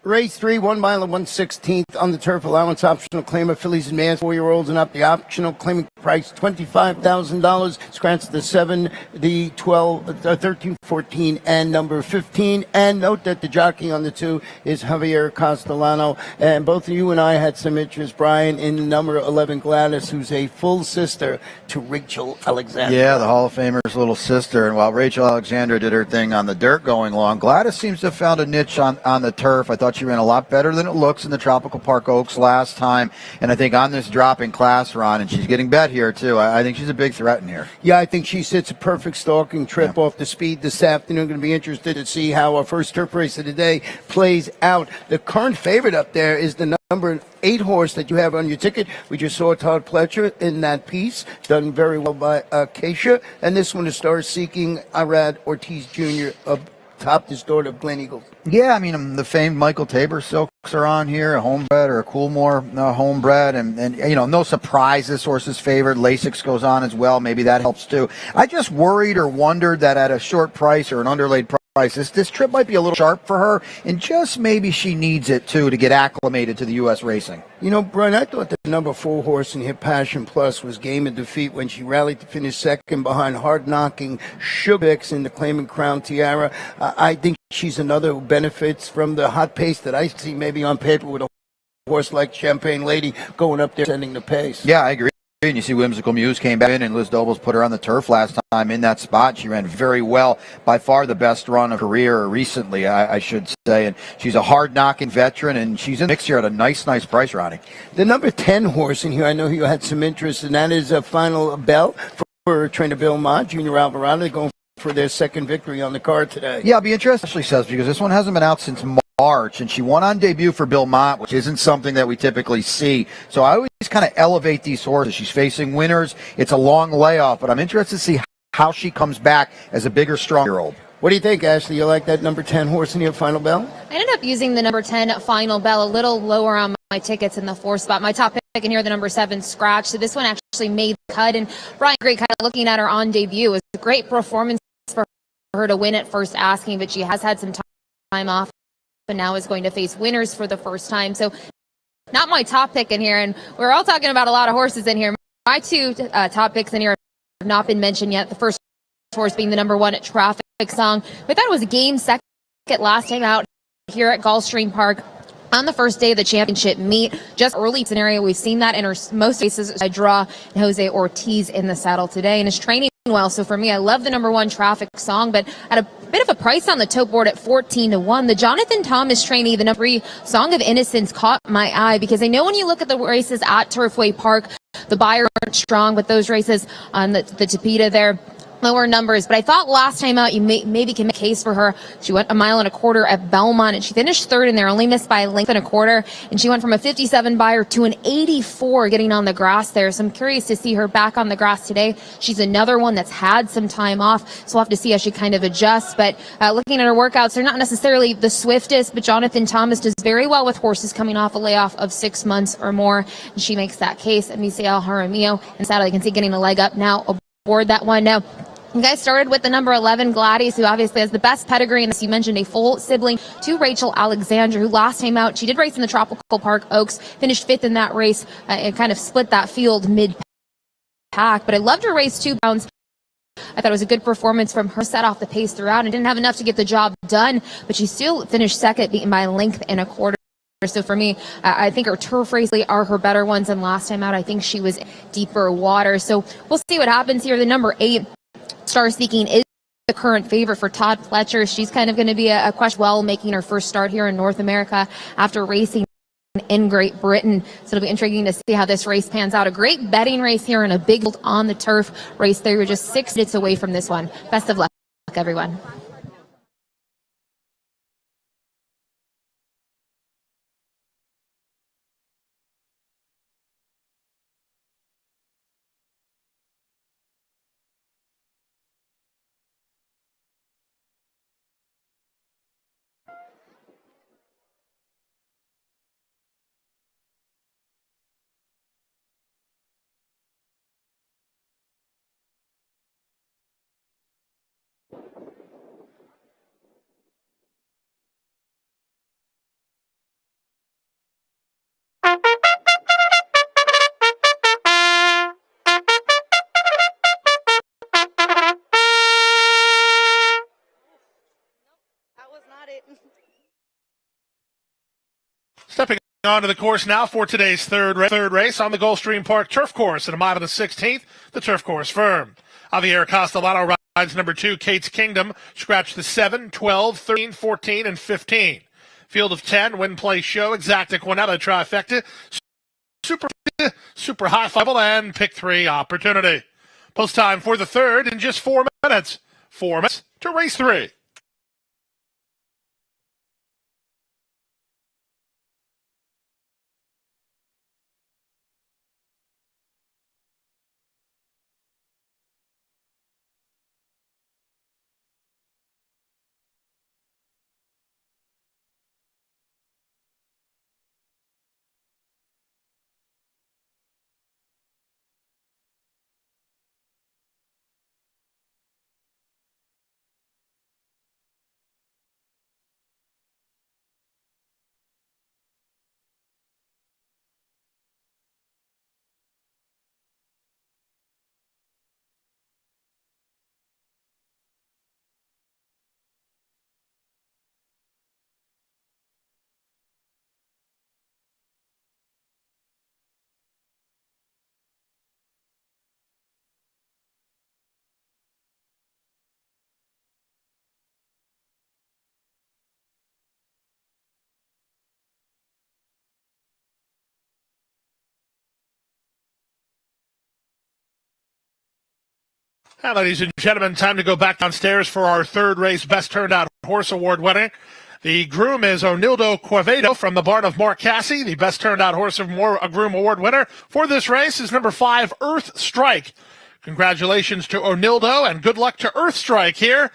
Race 3, 1 mile and 1/16th on the turf. Allowance optional claimer, fillies and mares, 4-year-olds and up. The optional claiming price $25,000. Scratch the 7, the 12, 13, 14, and number 15. And note that the jockey on the 2 is Javier Castellano. And both of you and I had some interest, Brian, in number 11, Gladys, who's a full sister to Rachel Alexander. Yeah, the Hall of Famer's little sister. And while Rachel Alexander did her thing on the dirt going long, Gladys seems to have found a niche on the turf. I thought she ran a lot better than it looks in the Tropical Park Oaks last time. And I think on this drop in class run, and she's getting bet here too, I think she's a big threat in here. Yeah, I think she sits a perfect stalking trip off the speed this afternoon. Going to be interested to see how our first turf race of the day plays out. The current favorite up there is the number 8 horse that you have on your ticket. We just saw Todd Pletcher in that piece, done very well by Acacia. And this one is Star Seeking Irad Ortiz Jr. of Top, his daughter of Glen Eagles. Yeah, I mean, the famed Michael Tabor silks are on here, a homebred or a Coolmore homebred, and no surprise this horse is favored. Lasix goes on as well. Maybe that helps too. I just worried or wondered that at a short price or an underlaid price, this trip might be a little sharp for her, and just maybe she needs it too to get acclimated to the U.S. racing. Brian, I thought the number 4 horse in here, Passion Plus, was game of defeat when she rallied to finish second behind hard-knocking Sugarx in the Claimant Crown Tiara. I think she's another who benefits from the hot pace that I see maybe on paper with a horse like Champagne Lady going up there sending the pace. Yeah, I agree. And you see Whimsical Muse came back in, and Liz Dobles put her on the turf last time in that spot. She ran very well, by far the best run of her career recently, I should say. And she's a hard-knocking veteran, and she's in the mix here at a nice price, Ronnie. The number 10 horse in here, I know you had some interest, and that is a Final Bell for for trainer Bill Mott, Junior Alvarado. They're going for their second victory on the card today. Yeah, I'll be interested, Ashley says, because this one hasn't been out since March, and she won on debut for Bill Mott, which isn't something that we typically see. So I always kind of elevate these horses. She's facing winners. It's a long layoff, but I'm interested to see how she comes back as a bigger, stronger-year-old. What do you think, Ashley? You like that number 10 horse in your final bell? I ended up using the number 10 Final Bell, a little lower on my tickets in the 4 spot. My top pick in here, the number 7 Scratch. So this one actually made the cut. And Brian Gray, kind of looking at her on debut, it was a great performance for her to win at first asking, but she has had some time off and now is going to face winners for the first time. So not my top pick in here. And we're all talking about a lot of horses in here. My 2 top picks in here have not been mentioned yet. The first horse being the number 1 at Traffic Song. We thought it was a game second last time out here at Gulfstream Park on the first day of the championship meet. Just early scenario, we've seen that in her most races. I draw Jose Ortiz in the saddle today and is training well. So for me, I love the number 1 Traffic Song, but at a bit of a price on the tote board at 14-1. The Jonathan Thomas trainee, the number 3 Song of Innocence, caught my eye because I know when you look at the races at Turfway Park, the Beyer aren't strong, but those races on the Tapeta there, lower numbers, but I thought last time out you maybe can make a case for her. She went 1.25 miles at Belmont and she finished 3rd in there, only missed by 1.25 lengths, and she went from a 57 Beyer to an 84 getting on the grass there. So I'm curious to see her back on the grass today. She's another one that's had some time off, so we'll have to see how she kind of adjusts. But looking at her workouts, they're not necessarily the swiftest, but Jonathan Thomas does very well with horses coming off a layoff of 6 months or more, and she makes that case. Misael Jaramillo, and sadly you can see getting a leg up now aboard that one. Now, you guys started with the number 11 Gladys, who obviously has the best pedigree in this. You mentioned a full sibling to Rachel Alexander, who last time out, she did race in the Tropical Park Oaks, finished 5th in that race, and kind of split that field mid-pack. But I loved her race 2 pounds. I thought it was a good performance from her, set off the pace throughout and didn't have enough to get the job done, but she still finished 2nd, beaten by 1.25 lengths. So for me, I think her turf races are her better ones than last time out. I think she was deeper water. So we'll see what happens here. The number 8 Star Seeking is the current favorite for Todd Fletcher. She's kind of going to be a question, well, making her first start here in North America after racing in Great Britain. So it'll be intriguing to see how this race pans out. A great betting race here and a big on the turf race there. You're just 6 minutes away from this one. Best of luck, everyone. Stepping onto the course now for today's third race on the Gulfstream Park Turf Course at a mile to the 16th, the Turf Course Firm. Javier Castellano rides number 2, Kate's Kingdom, scratch the 7, 12, 13, 14, and 15. Field of 10, win, play, show, exacta, quinella, trifecta, super high five, and pick 3 opportunity. Post time for the third in just 4 minutes. 4 minutes to race 3. Now, ladies and gentlemen, time to go back downstairs for our third race Best Turned Out Horse Award winner. The groom is Onildo Quevedo from the barn of Mark Cassie. The Best Turned Out Horse of Groom Award winner for this race is number 5, Earth Strike. Congratulations to Onildo and good luck to Earth Strike here.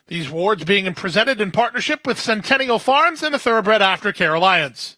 These awards being presented in partnership with Centennial Farms and the Thoroughbred Aftercare Alliance.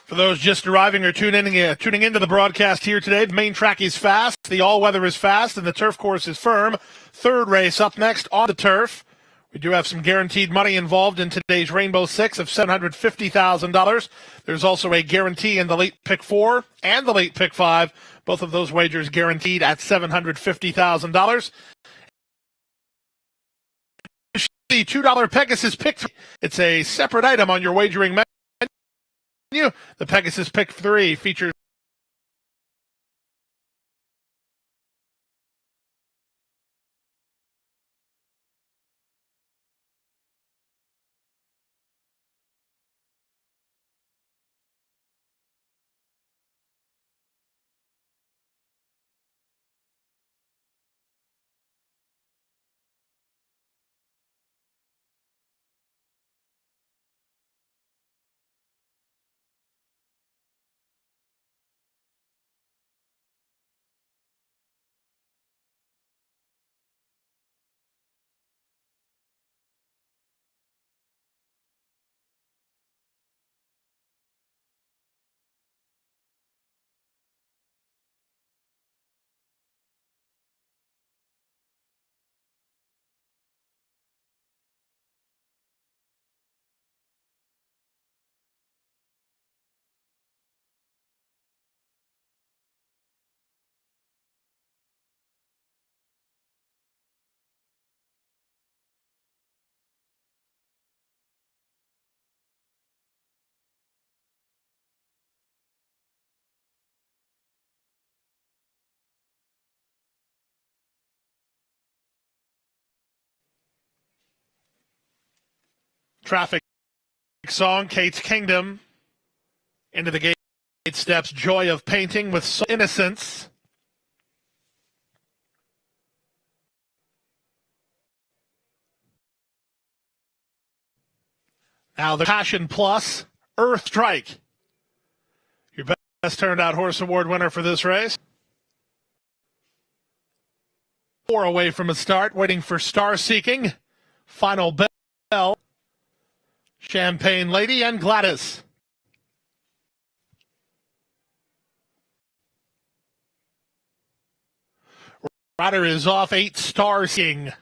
For those just arriving or tuning into the broadcast here today, the main track is fast, the all-weather is fast, and the turf course is firm. Third race up next on the turf. We do have some guaranteed money involved in today's Rainbow Six of $750,000. There's also a guarantee in the late pick 4 and the late pick 5. Both of those wagers guaranteed at $750,000. The $2 Pegasus pick. It's a separate item on your wagering menu. The Pegasus Pick 3 features Traffic Song, Kate's Kingdom. Into the gate steps Joy of Painting with Innocence. Now the Passion Plus, Earth Strike. Your best turned out horse award winner for this race. 4 away from a start, waiting for Star Seeking. Final Bell. Champagne Lady and Gladys. Rider is off 8, Star Seeking.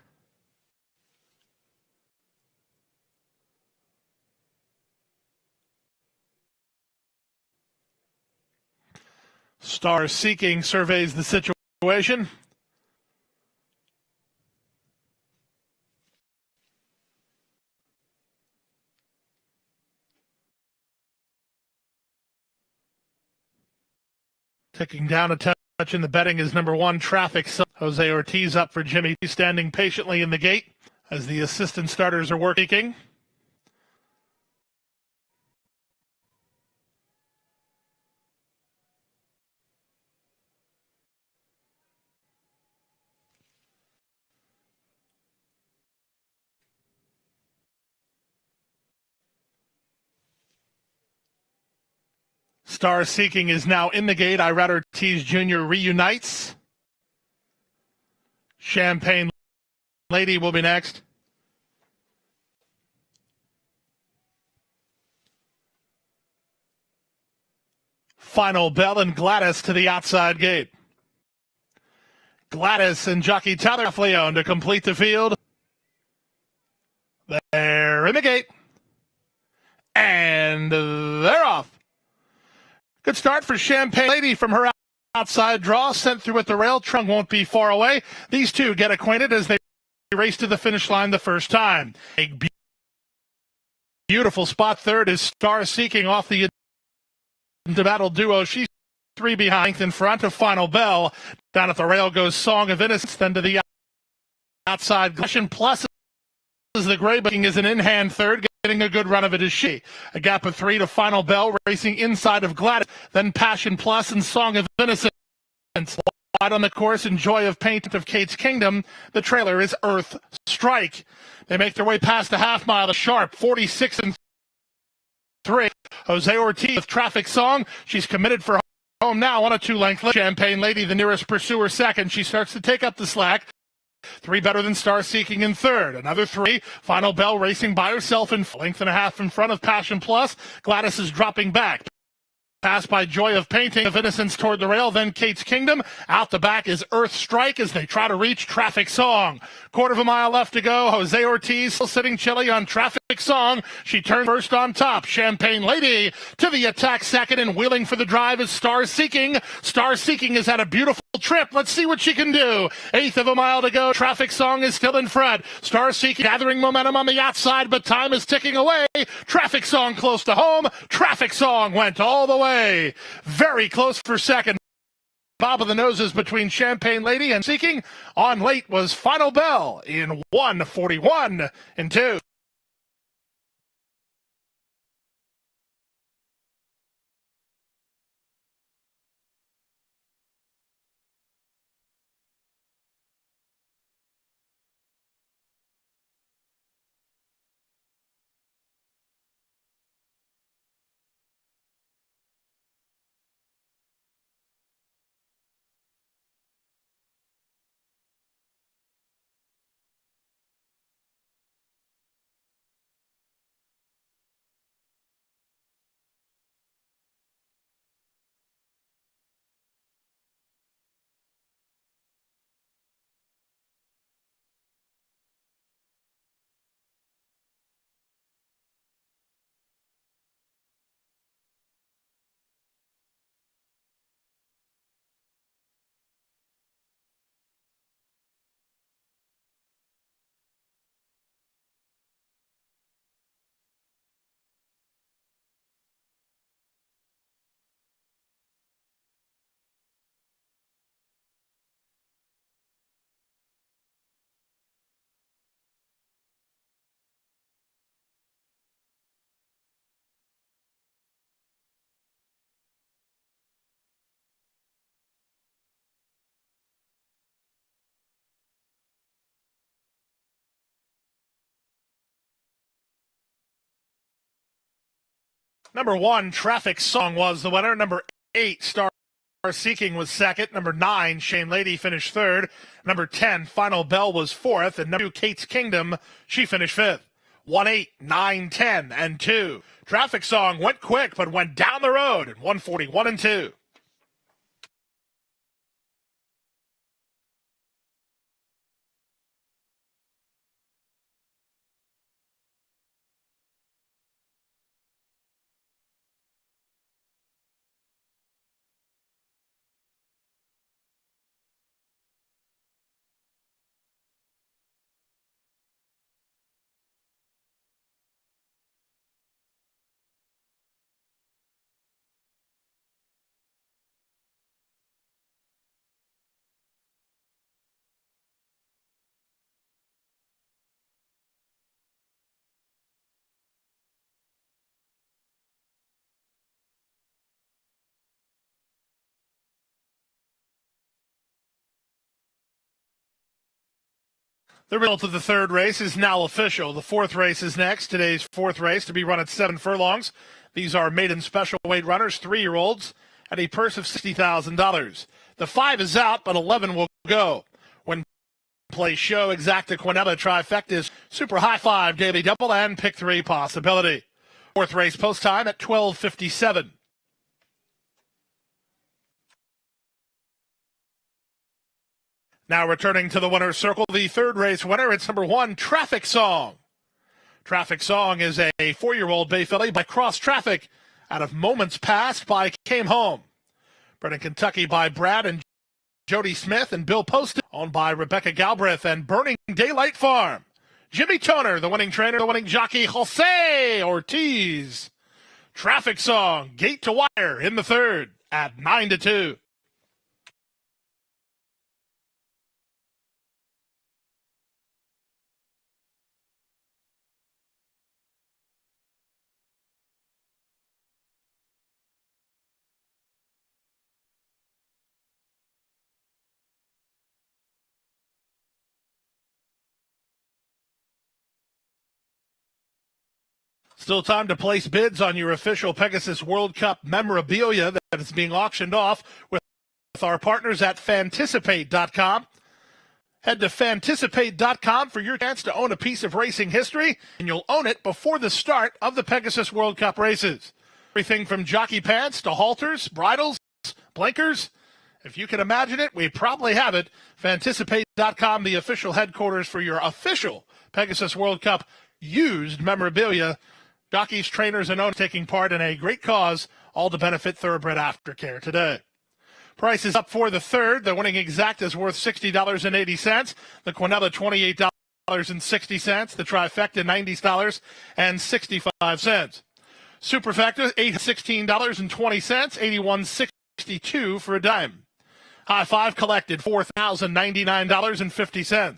Star Seeking surveys the situation. Ticking down a touch in the betting is number 1, Traffic. Jose Ortiz up for Jimmy, standing patiently in the gate as the assistant starters are working. Star Seeking is now in the gate. Irad Ortiz Jr. reunites. Champagne Lady will be next. Final Bell and Gladys to the outside gate. Gladys and Jockey Tyler Leon to complete the field. They're in the gate. And they're off. Good start for Champagne Lady from her outside draw. Sent through at the rail. Trunk won't be far away. These two get acquainted as they race to the finish line the first time. A beautiful spot. Third is Star Seeking off the battle duo. She's 3 behind. In front of Final Bell. Down at the rail goes Song of Innocence. Then to the outside. Passion Plus is the gray booking is an in-hand third. Getting a good run of it is she. A gap of 3 to Final Bell, racing inside of Gladys. Then Passion Plus and Song of Innocence. Wide on the course and Joy of Paint of Kate's Kingdom. The trailer is Earth Strike. They make their way past the half mile. Sharp, 46 and 3. Jose Ortiz with Traffic Song. She's committed for home now on a 2-length lead. Champagne Lady, the nearest pursuer, second. She starts to take up the slack. 3 better than Star Seeking in third. Another 3. Final Bell racing by herself in length and a half in front of Passion Plus. Gladys is dropping back. Passed by Joy of Painting of Innocence toward the rail, then Kate's Kingdom. Out the back is Earth Strike as they try to reach Traffic Song. Quarter of a mile left to go. Jose Ortiz still sitting chilly on Traffic Song. She turns first on top. Champagne Lady to the attack second, and wheeling for the drive is Star Seeking. Star Seeking has had a beautiful trip. Let's see what she can do. 1/8 of a mile to go. Traffic Song is still in front. Star Seeking gathering momentum on the outside, but time is ticking away. Traffic Song close to home. Traffic Song went all the way. Very close for second. Bob of the noses between Champagne Lady and Seeking. On late was Final Bell in 1:41 and 2. Number 1, Traffic Song was the winner. Number 8, Star Seeking was second. Number 9, Shane Lady finished third. Number 10, Final Bell was fourth. And number 2, Kate's Kingdom, she finished fifth. 1, 8, 9, 10, and 2. Traffic Song went quick but went down the road at 141 and 2. The result of the third race is now official. The fourth race is next. Today's fourth race to be run at 7 furlongs. These are maiden special weight runners, 3-year-olds, and a purse of $60,000. The 5 is out, but 11 will go. When play show, exacta quinella trifecta is super high 5 daily double and pick 3 possibility. Fourth race post time at 12:57. Now returning to the winner's circle, the third race winner, it's number 1, Traffic Song. Traffic Song is a 4-year-old bay filly by Cross Traffic out of Moments Past by Came Home. Bred in Kentucky by Brad and Jody Smith and Bill Poston, owned by Rebecca Galbraith and Burning Daylight Farm. Jimmy Toner, the winning trainer, the winning jockey, Jose Ortiz. Traffic Song, gate to wire in the third at 9-2. Still time to place bids on your official Pegasus World Cup memorabilia that is being auctioned off with our partners at Fanticipate.com. Head to Fanticipate.com for your chance to own a piece of racing history, and you'll own it before the start of the Pegasus World Cup races. Everything from jockey pants to halters, bridles, blinkers. If you can imagine it, we probably have it. Fanticipate.com, the official headquarters for your official Pegasus World Cup used memorabilia. Jockeys, trainers, and owners taking part in a great cause, all to benefit thoroughbred aftercare today. Price is up for the third. The winning exact is worth $60.80. The quinella, $28.60. The trifecta, $90.65. Superfecta, $16.20. $81.62 for a dime. High five collected, $4,099.50.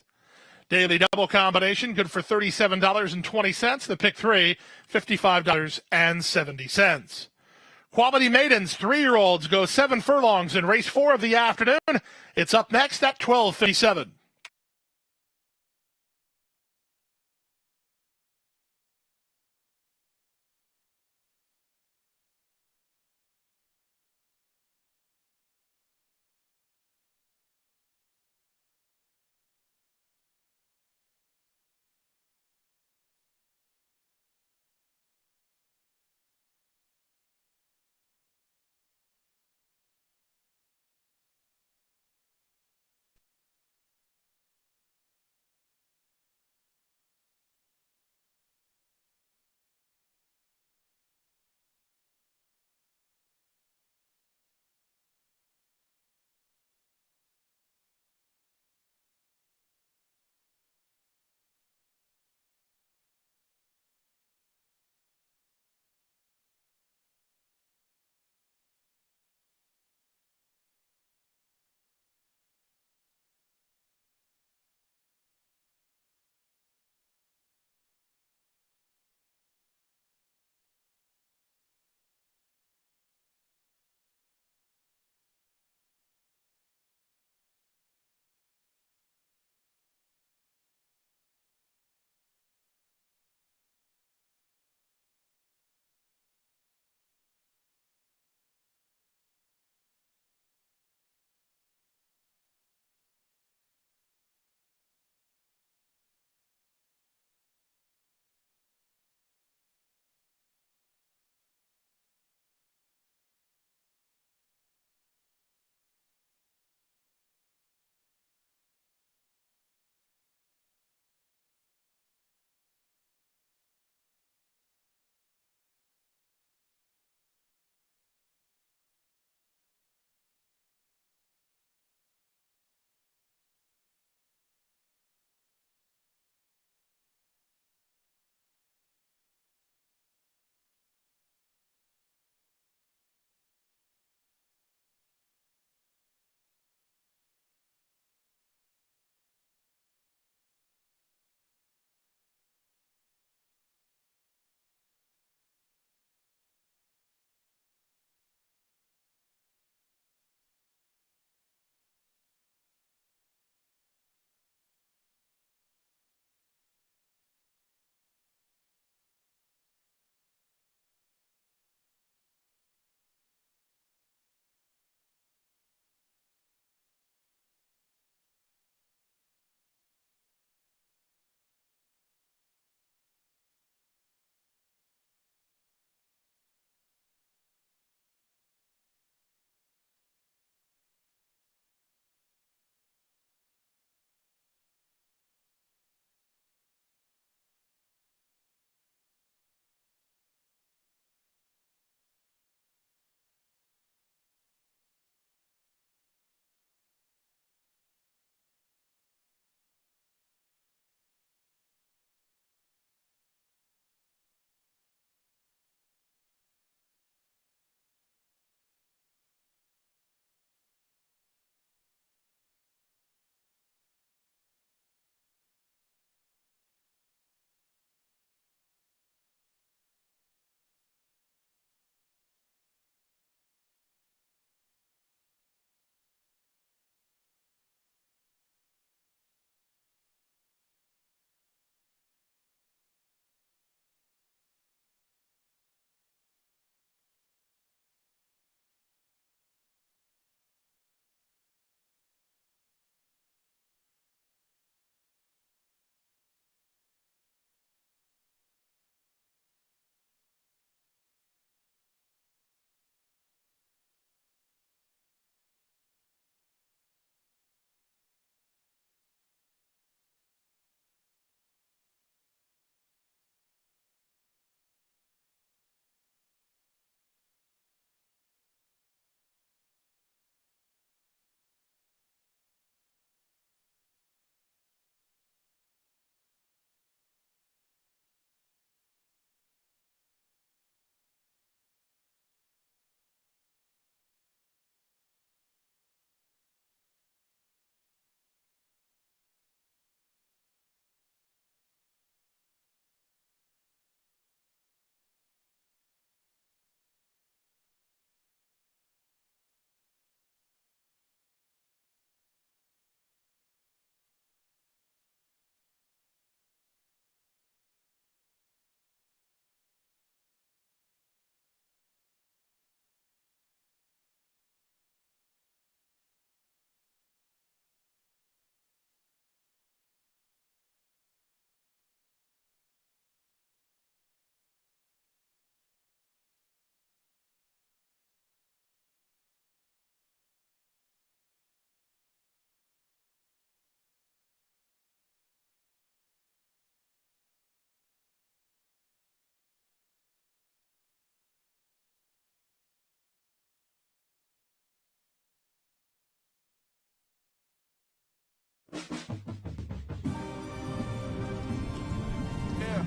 Daily double combination, good for $37.20. The pick 3, $55.70. Quality maidens, 3-year-olds go 7 furlongs in race 4 of the afternoon. It's up next at 12:57.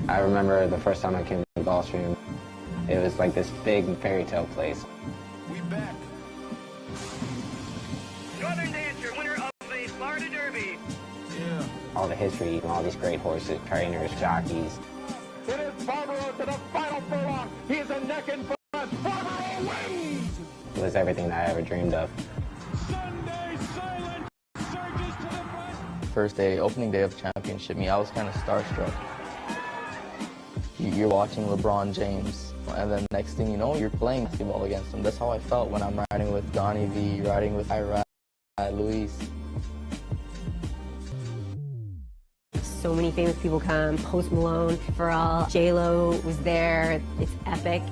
I remember the first time I came to Gulfstream, it was like this big fairy tale place. We back. Northern Dancer, winner of the Florida Derby. Yeah. All the history, all these great horses, trainers, jockeys. It is Barbaro to the final furlong. He is a neck and front. Barbaro wins! It was everything that I ever dreamed of. Sunday silence surges to the front. First day, opening day of championship, I was kind of starstruck. You're watching LeBron James, and then next thing you know, you're playing basketball against him. That's how I felt when I'm riding with Donnie V, riding with Ira, Luis. So many famous people come, Post Malone, Pharrell, J-Lo was there. It's epic.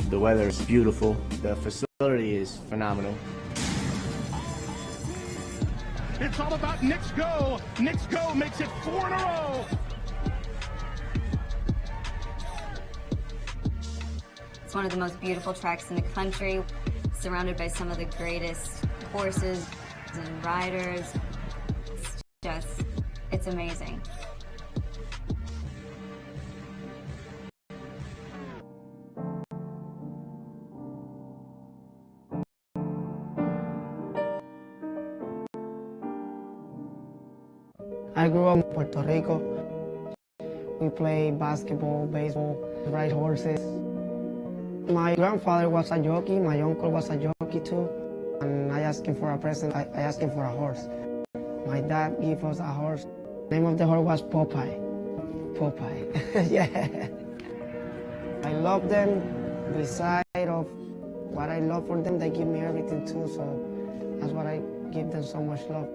The weather is beautiful. The facility is phenomenal. It's all about Knicks Go. Knicks Go makes it 4 in a row. It's one of the most beautiful tracks in the country, surrounded by some of the greatest horses and riders. It's amazing. I grew up in Puerto Rico. We play basketball, baseball, ride horses. My grandfather was a jockey, my uncle was a jockey too. And I asked him for a present, I asked him for a horse. My dad gave us a horse. The name of the horse was Popeye. Popeye, yeah. I love them. Beside of what I love for them, they give me everything too, so that's why I give them so much love.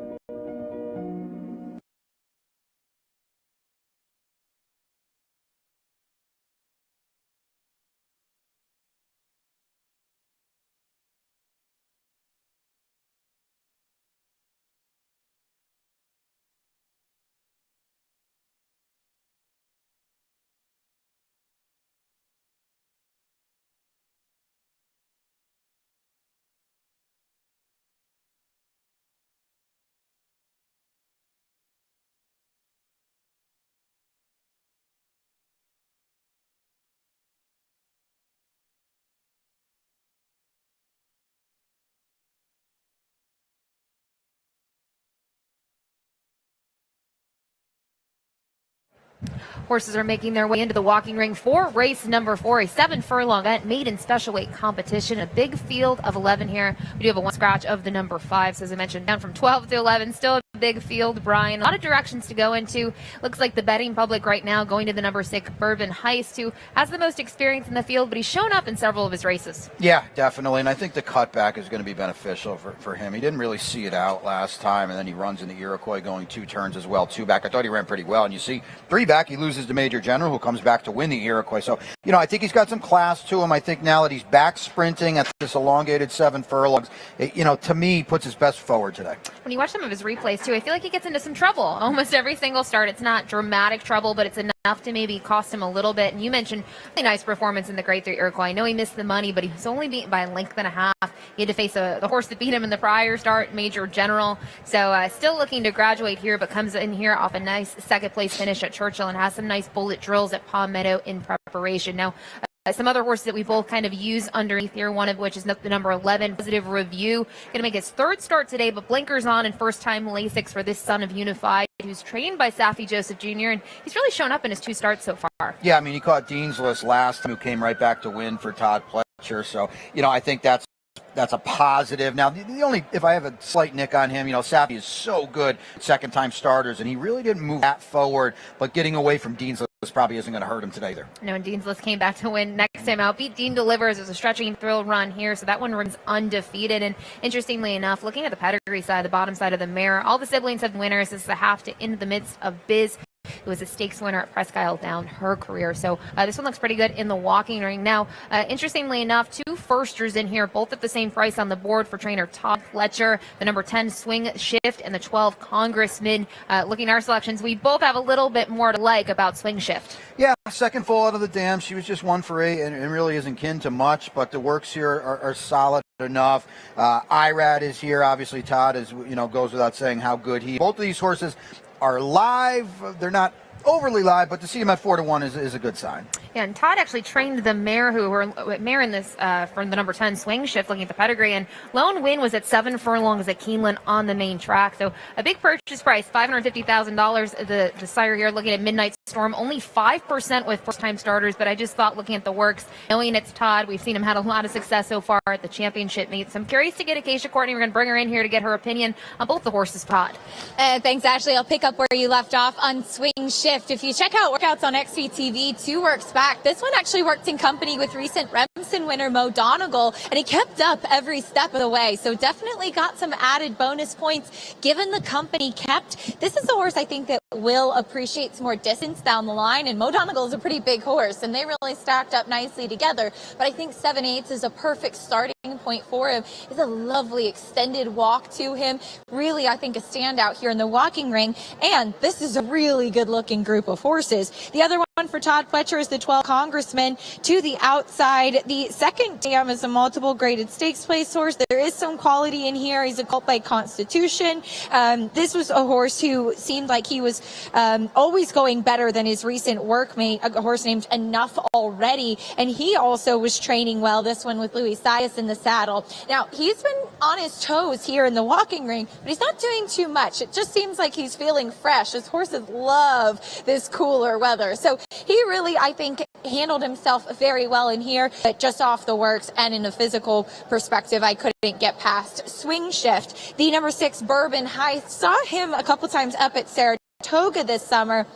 Horses are making their way into the walking ring for race number 4, a 7-furlong event, maiden special weight competition. A big field of 11 here. We do have a one scratch of the number 5. So as I mentioned, down from 12 to 11, still a big field, Brian. A lot of directions to go into. Looks like the betting public right now going to the number 6, Bourbon Heist, who has the most experience in the field, but he's shown up in several of his races. Yeah, definitely. And I think the cutback is going to be beneficial for him. He didn't really see it out last time, and then he runs in the Iroquois going 2 turns as well, 2 back. I thought he ran pretty well. And you see 3 back, he loses to Major General, who comes back to win the Iroquois. So, I think he's got some class to him. I think now that he's back sprinting at this elongated 7 furlongs, to me, he puts his best forward today. When you watch some of his replays, too, I feel like he gets into some trouble almost every single start. It's not dramatic trouble, but it's enough to maybe cost him a little bit. And you mentioned really nice performance in the Grade 3 Iroquois. I know he missed the money, but he was only beaten by a length and a half. He had to face the horse that beat him in the prior start, Major General. So still looking to graduate here, but comes in here off a nice second-place finish at Churchill and has some nice bullet drills at Palm Meadow in preparation. Now, some other horses that we both kind of use underneath here, one of which is the number 11, Positive Review. Going to make his 3rd start today, but blinkers on and first-time Lasix for this son of Unified, who's trained by Safi Joseph Jr., and he's really shown up in his 2 starts so far. Yeah, he caught Dean's List last time, who came right back to win for Todd Pletcher. So, I think that's a positive. Now, the only, if I have a slight nick on him, Safi is so good at second-time starters, and he really didn't move that forward, but getting away from Dean's List probably isn't going to hurt him today either. No, and Dean's List came back to win next time out. Beat Dean Delivers. It was a stretching thrill run here, so that one runs undefeated. And interestingly enough, looking at the pedigree side, the bottom side of the mare, all the siblings have winners. This is a half to In the Midst of Biz, who was a stakes winner at Presque Isle down her career. So this one looks pretty good in the walking ring. Now, interestingly enough, 2 firsters in here, both at the same price on the board for trainer Todd Fletcher. The number 10 Swing Shift and the 12 Congressman. Looking at our selections, we both have a little bit more to like about Swing Shift. Yeah, second full out of the dam. She was just 1 for 8 and really isn't kin to much, but the works here are solid enough. Irad is here. Obviously, Todd is, goes without saying how good he. Both of these horses are live. They're not overly live, but to see them at 4-1 is a good sign. Yeah, and Todd actually trained the mare in this from the number 10 swing shift, looking at the pedigree, and lone win was at 7 furlongs at Keeneland on the main track. So a big purchase price, $550,000. The sire here looking at Midnight Storm, only 5% with first-time starters, but I just thought looking at the works, knowing it's Todd, we've seen him had a lot of success so far at the championship meets. So I'm curious to get Acacia Courtney. We're going to bring her in here to get her opinion on both the horses, Todd. Thanks, Ashley. I'll pick up where you left off on swing shift. If you check out workouts on XVTV, 2 works back. This one actually worked in company with recent Remsen winner Mo Donegal, and he kept up every step of the way. So definitely got some added bonus points given the company kept. This is a horse I think that will appreciate some more distance down the line, and Mo Donegal is a pretty big horse, and they really stacked up nicely together. But I think 7/8 is a perfect starting point for him. It's a lovely extended walk to him. Really, I think a standout here in the walking ring, and this is a really good looking group of horses. The other one for Todd Pletcher is the 12 Congressman to the outside. The second dam is a multiple graded stakes place horse. There is some quality in here. He's a colt by Constitution. This was a horse who seemed like he was always going better than his recent workmate, a horse named Enough Already, and he also was training well. This one with Louis Sias in the saddle. Now, he's been on his toes here in the walking ring, but he's not doing too much. It just seems like he's feeling fresh. His horses love this cooler weather. So he really, I think, handled himself very well in here, but just off the works and in a physical perspective, I couldn't get past swing shift. The number 6 Bourbon High, saw him a couple times up at Saratoga this summer,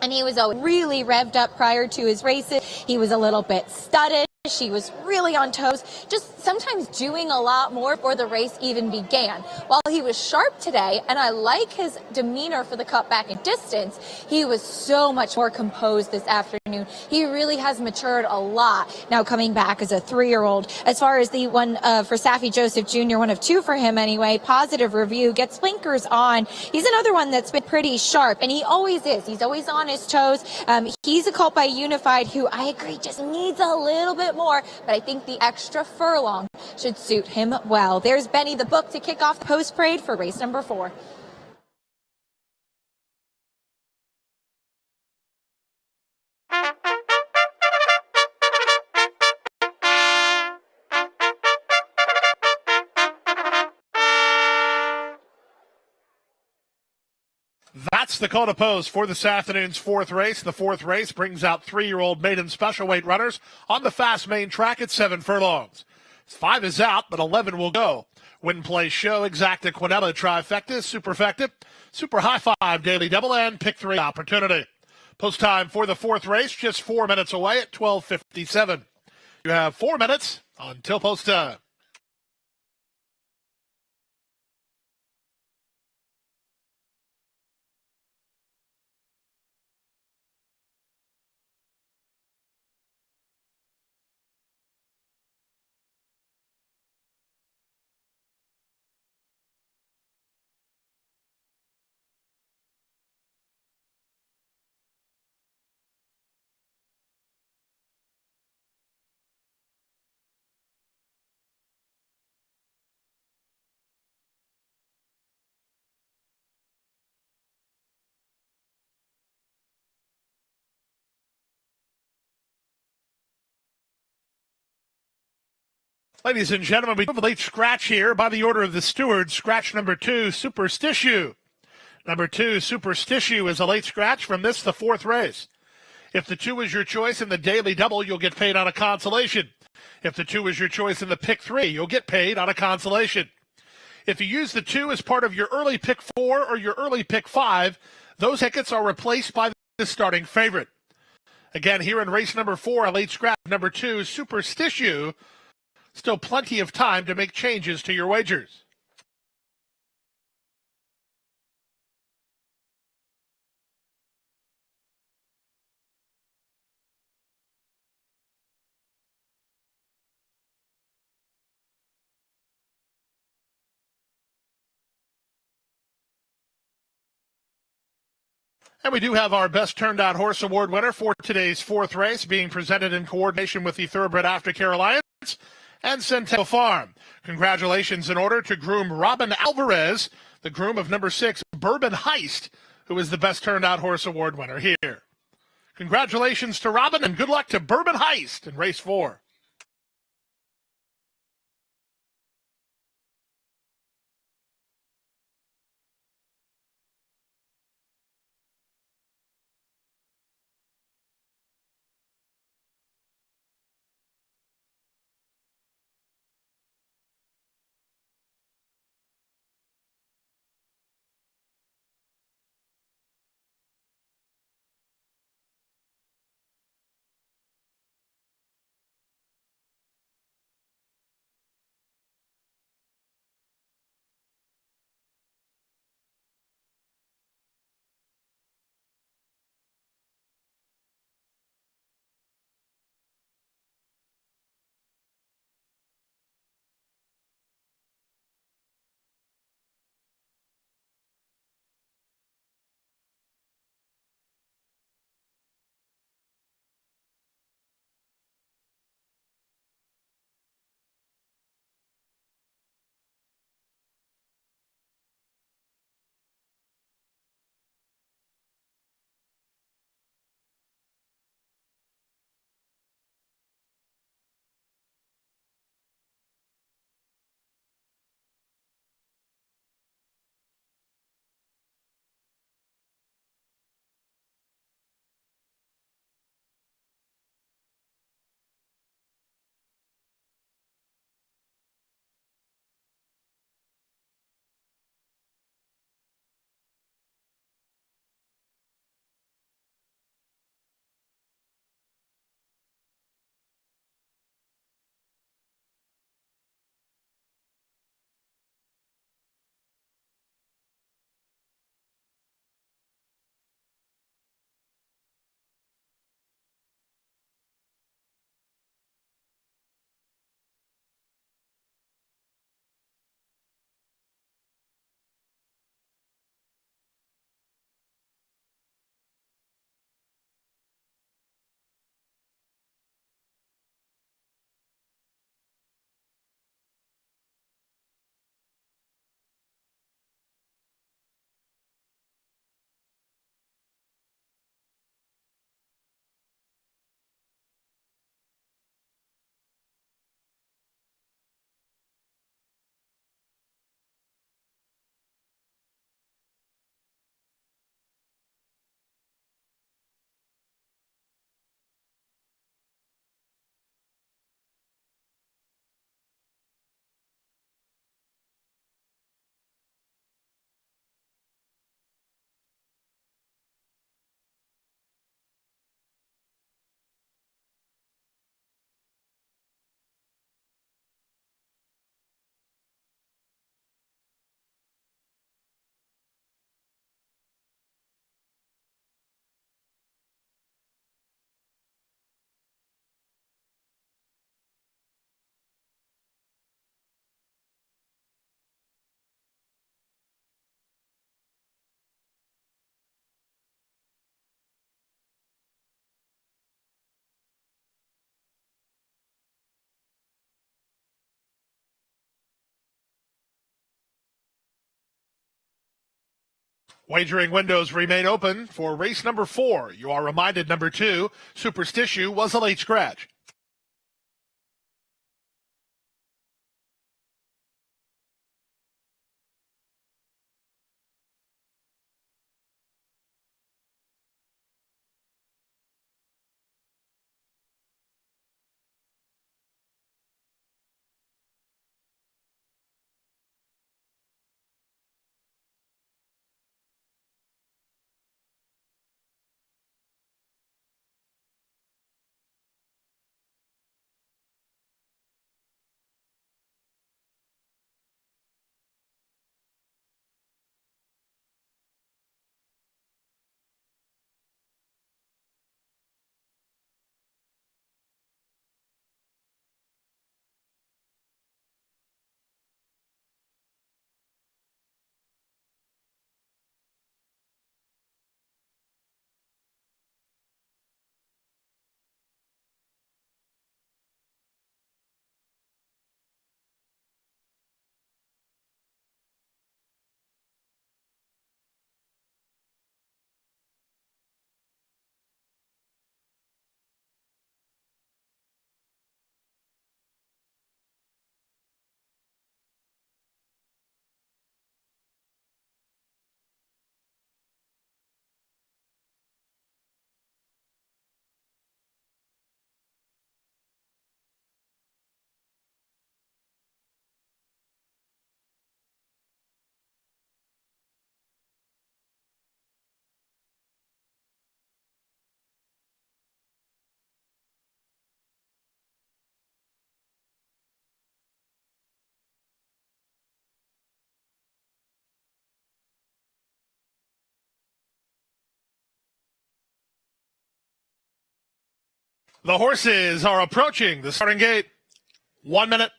and he was really revved up prior to his races. He was a little bit studded. He was really on toes, just sometimes doing a lot more before the race even began. While he was sharp today, and I like his demeanor for the cutback in distance, he was so much more composed this afternoon. He really has matured a lot now coming back as a 3-year-old. As far as the one for Saffie Joseph Jr., one of 2 for him anyway, positive review, gets blinkers on. He's another one that's been pretty sharp, and he always is. He's always on his toes. He's a colt by Unified, who I agree just needs a little bit more, but I think the extra furlong should suit him well. There's Benny the Book to kick off the post parade for race number 4. That's the call to pose for this afternoon's 4th race. The 4th race brings out 3-year-old maiden special weight runners on the fast main track at 7 furlongs. 5 is out, but 11 will go. Win, play, show, exacta, quinella, trifecta, superfecta, super high 5, daily double, and pick 3 opportunity. Post time for the 4th race, just 4 minutes away at 12:57. You have 4 minutes until post time. Ladies and gentlemen, we have a late scratch here by the order of the steward. Scratch number 2, Superstitious. Number 2, Superstitious, is a late scratch from this, the 4th race. If the 2 is your choice in the daily double, you'll get paid on a consolation. If the 2 is your choice in the pick 3, you'll get paid on a consolation. If you use the 2 as part of your early pick 4 or your early pick 5, those tickets are replaced by the starting favorite. Again, here in race number 4, a late scratch, number 2, Superstitious. Still plenty of time to make changes to your wagers. And we do have our Best Turned Out Horse Award winner for today's 4th race, being presented in coordination with the Thoroughbred Aftercare Alliance and Centennial Farm. Congratulations in order to groom Robin Alvarez, the groom of number 6, Bourbon Heist, who is the Best Turned Out Horse Award winner here. Congratulations to Robin, and good luck to Bourbon Heist in race 4. Wagering windows remain open for race number 4. You are reminded number 2, Superstition, was a late scratch. The horses are approaching the starting gate. 1 minute.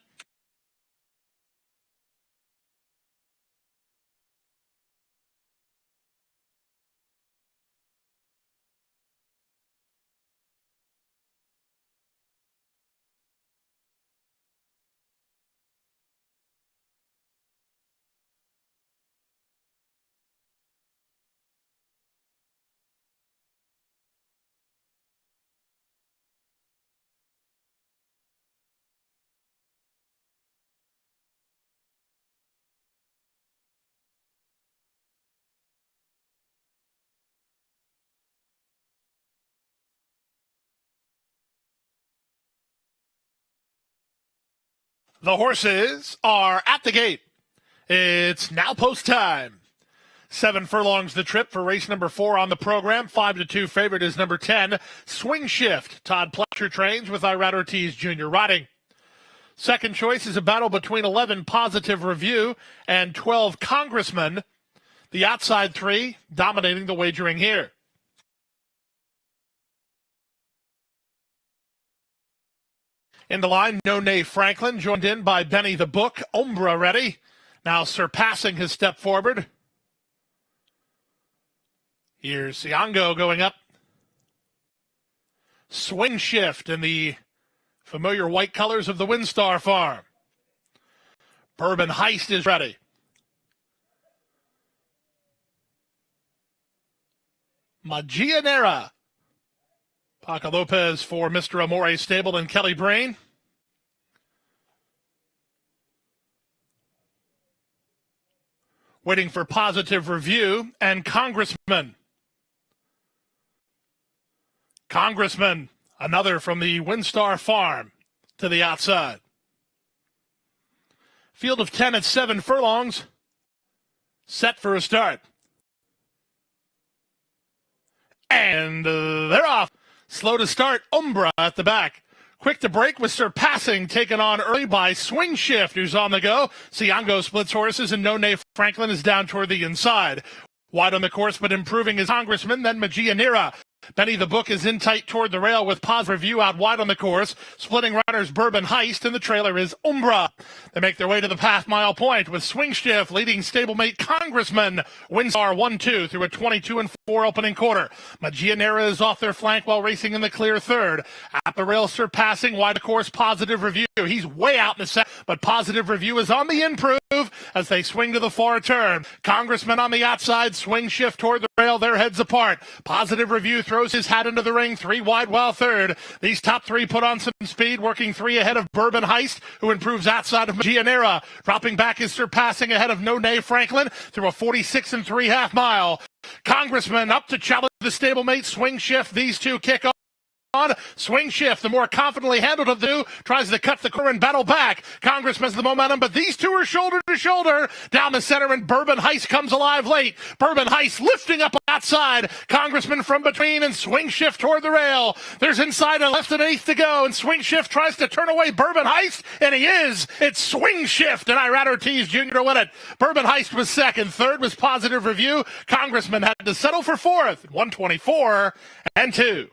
The horses are at the gate. It's now post time. 7 furlongs the trip for race number 4 on the program. 5-2 favorite is number 10, Swing Shift. Todd Pletcher trains with Irad Ortiz Jr. riding. Second choice is a battle between 11 Positive Review and 12 Congressman. The outside 3 dominating the wagering here. In the line, No Nay Franklin, joined in by Benny the Book. Umbra ready. Now surpassing his step forward. Here's Siango going up. Swing Shift in the familiar white colors of the Windstar Farm. Bourbon Heist is ready. Magianera. Paco Lopez for Mr. Amore Stable and Kelly Brain. Waiting for Positive Review and Congressman. Congressman, another from the Windstar Farm to the outside. Field of 10 at 7 furlongs. Set for a start. And they're off. Slow to start, Umbra at the back. Quick to break with Surpassing, taken on early by Swing Shift, who's on the go. Siango splits horses, and No Nay Franklin is down toward the inside. Wide on the course, but improving is Congressman, then Magianera. Benny the Book is in tight toward the rail with Positive Review out wide on the course. Splitting runners Bourbon Heist, and the trailer is Umbra. They make their way to the half-mile point with Swing Shift leading stablemate Congressman. Windstar 1-2 through a 22-4 opening quarter. Magianera is off their flank while racing in the clear third. At the rail, Surpassing, wide of course, Positive Review. He's way out in the set, but Positive Review is on the improve as they swing to the far turn. Congressman on the outside, Swing Shift toward the rail, their heads apart. Positive Review throws his hat into the ring, 3 wide while third. These top 3 put on some speed, working 3 ahead of Bourbon Heist, who improves outside of Magianera. Dropping back is Surpassing ahead of No Nay Franklin through a 46 3/2 mile. Congressman up to challenge the stablemate Swing Shift. These two kick off. Swing Shift, the more confidently handled of the two, tries to cut the corner and battle back. Congressman has the momentum, but these two are shoulder to shoulder down the center, and Bourbon Heist comes alive late. Bourbon Heist lifting up outside. Congressman from between, and Swing Shift toward the rail. There's inside a left and 1/8 to go, and Swing Shift tries to turn away Bourbon Heist, and he is. It's Swing Shift, and Irad Ortiz Jr. to win it. Bourbon Heist was second. Third was Positive Review. Congressman had to settle for fourth. 124-2.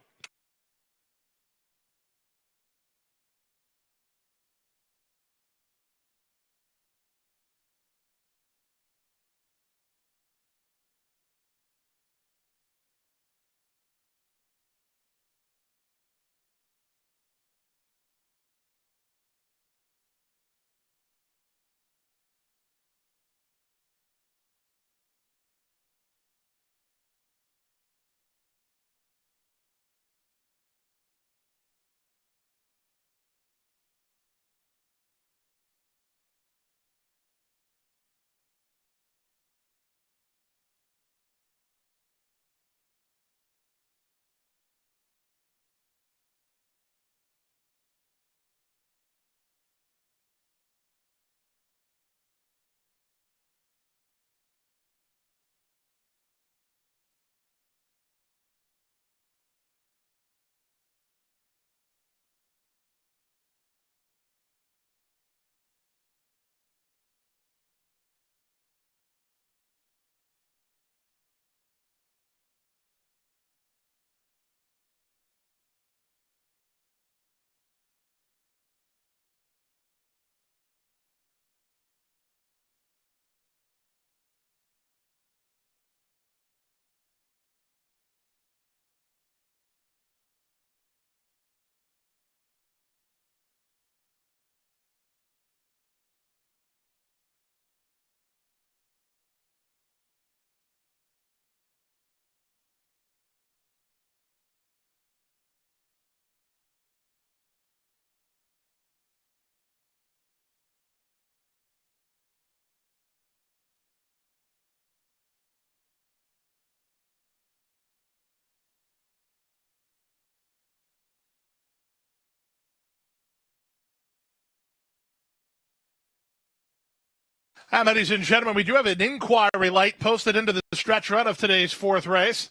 And ladies and gentlemen, we do have an inquiry light posted into the stretch run of today's fourth race.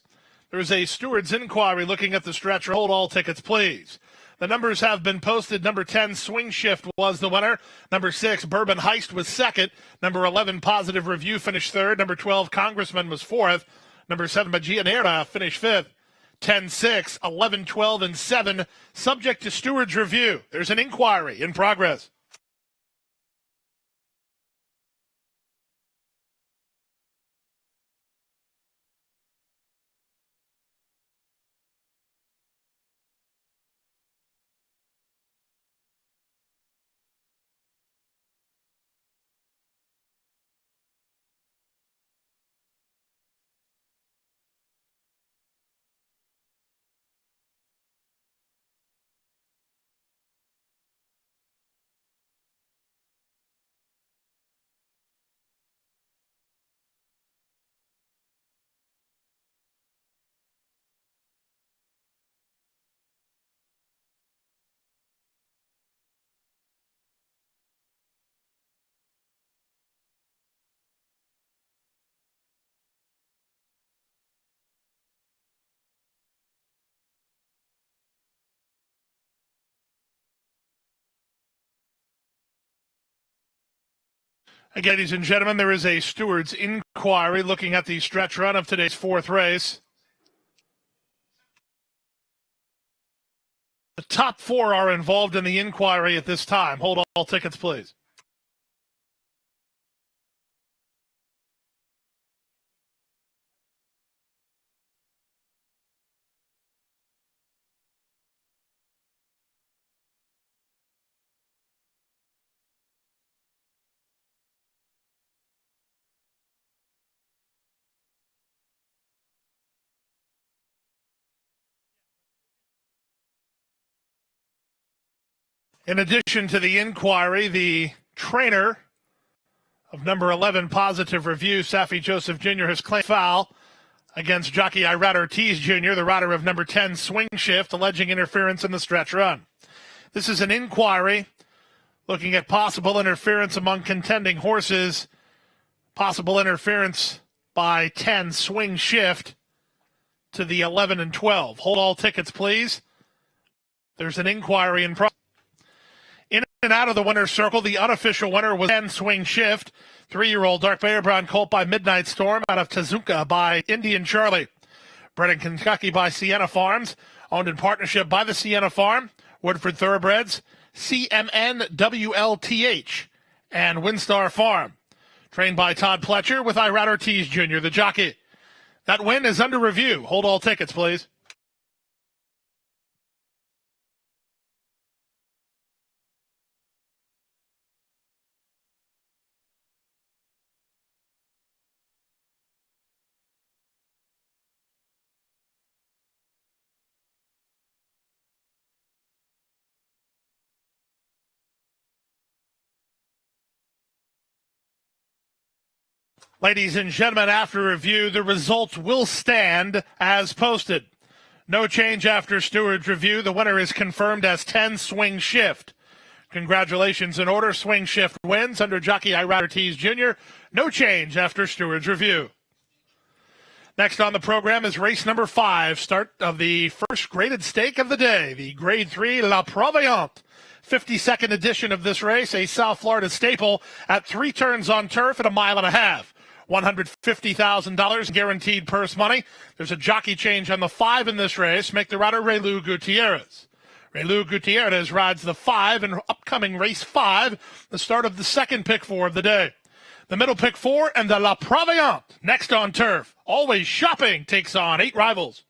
There's a steward's inquiry looking at the stretch run. Hold all tickets, please. The numbers have been posted. Number 10, Swing Shift, was the winner. Number 6, Bourbon Heist, was second. Number 11, Positive Review, finished third. Number 12, Congressman, was fourth. Number 7, Magianera, finished fifth. 10, 6, 11, 12, and 7, subject to steward's review. There's an inquiry in progress. Again, ladies and gentlemen, there is a steward's inquiry looking at the stretch run of today's fourth race. The top 4 are involved in the inquiry at this time. Hold all tickets, please. In addition to the inquiry, the trainer of number 11, Positive Review, Safi Joseph Jr., has claimed foul against jockey Irad Ortiz Jr., the rider of number 10, Swing Shift, alleging interference in the stretch run. This is an inquiry looking at possible interference among contending horses, possible interference by 10, Swing Shift, to the 11 and 12. Hold all tickets, please. There's an inquiry in progress. In and out of the winner's circle, the unofficial winner was 10, Swing Shift, 3-year-old dark bear brown colt by Midnight Storm, out of Tazunka by Indian Charlie. Bred in Kentucky by Sienna Farms, owned in partnership by the Sienna Farm, Woodford Thoroughbreds, CMN WLTH, and Windstar Farm. Trained by Todd Pletcher with Irad Ortiz Jr., the jockey. That win is under review. Hold all tickets, please. Ladies and gentlemen, after review, the results will stand as posted. No change after steward's review. The winner is confirmed as 10, Swing Shift. Congratulations in order. Swing Shift wins under jockey Irad Ortiz Jr. No change after steward's review. Next on the program is race number 5, start of the first graded stake of the day, the Grade 3 La Proviante. 52nd edition of this race, a South Florida staple at 3 turns on turf at a mile and a half. $150,000 guaranteed purse money. There's a jockey change on the 5 in this race. Make the rider Relu Gutierrez. Relu Gutierrez rides the 5 in upcoming race 5, the start of the second pick 4 of the day. The middle pick 4 and the La Proviante next on turf. Always Shopping takes on 8 rivals.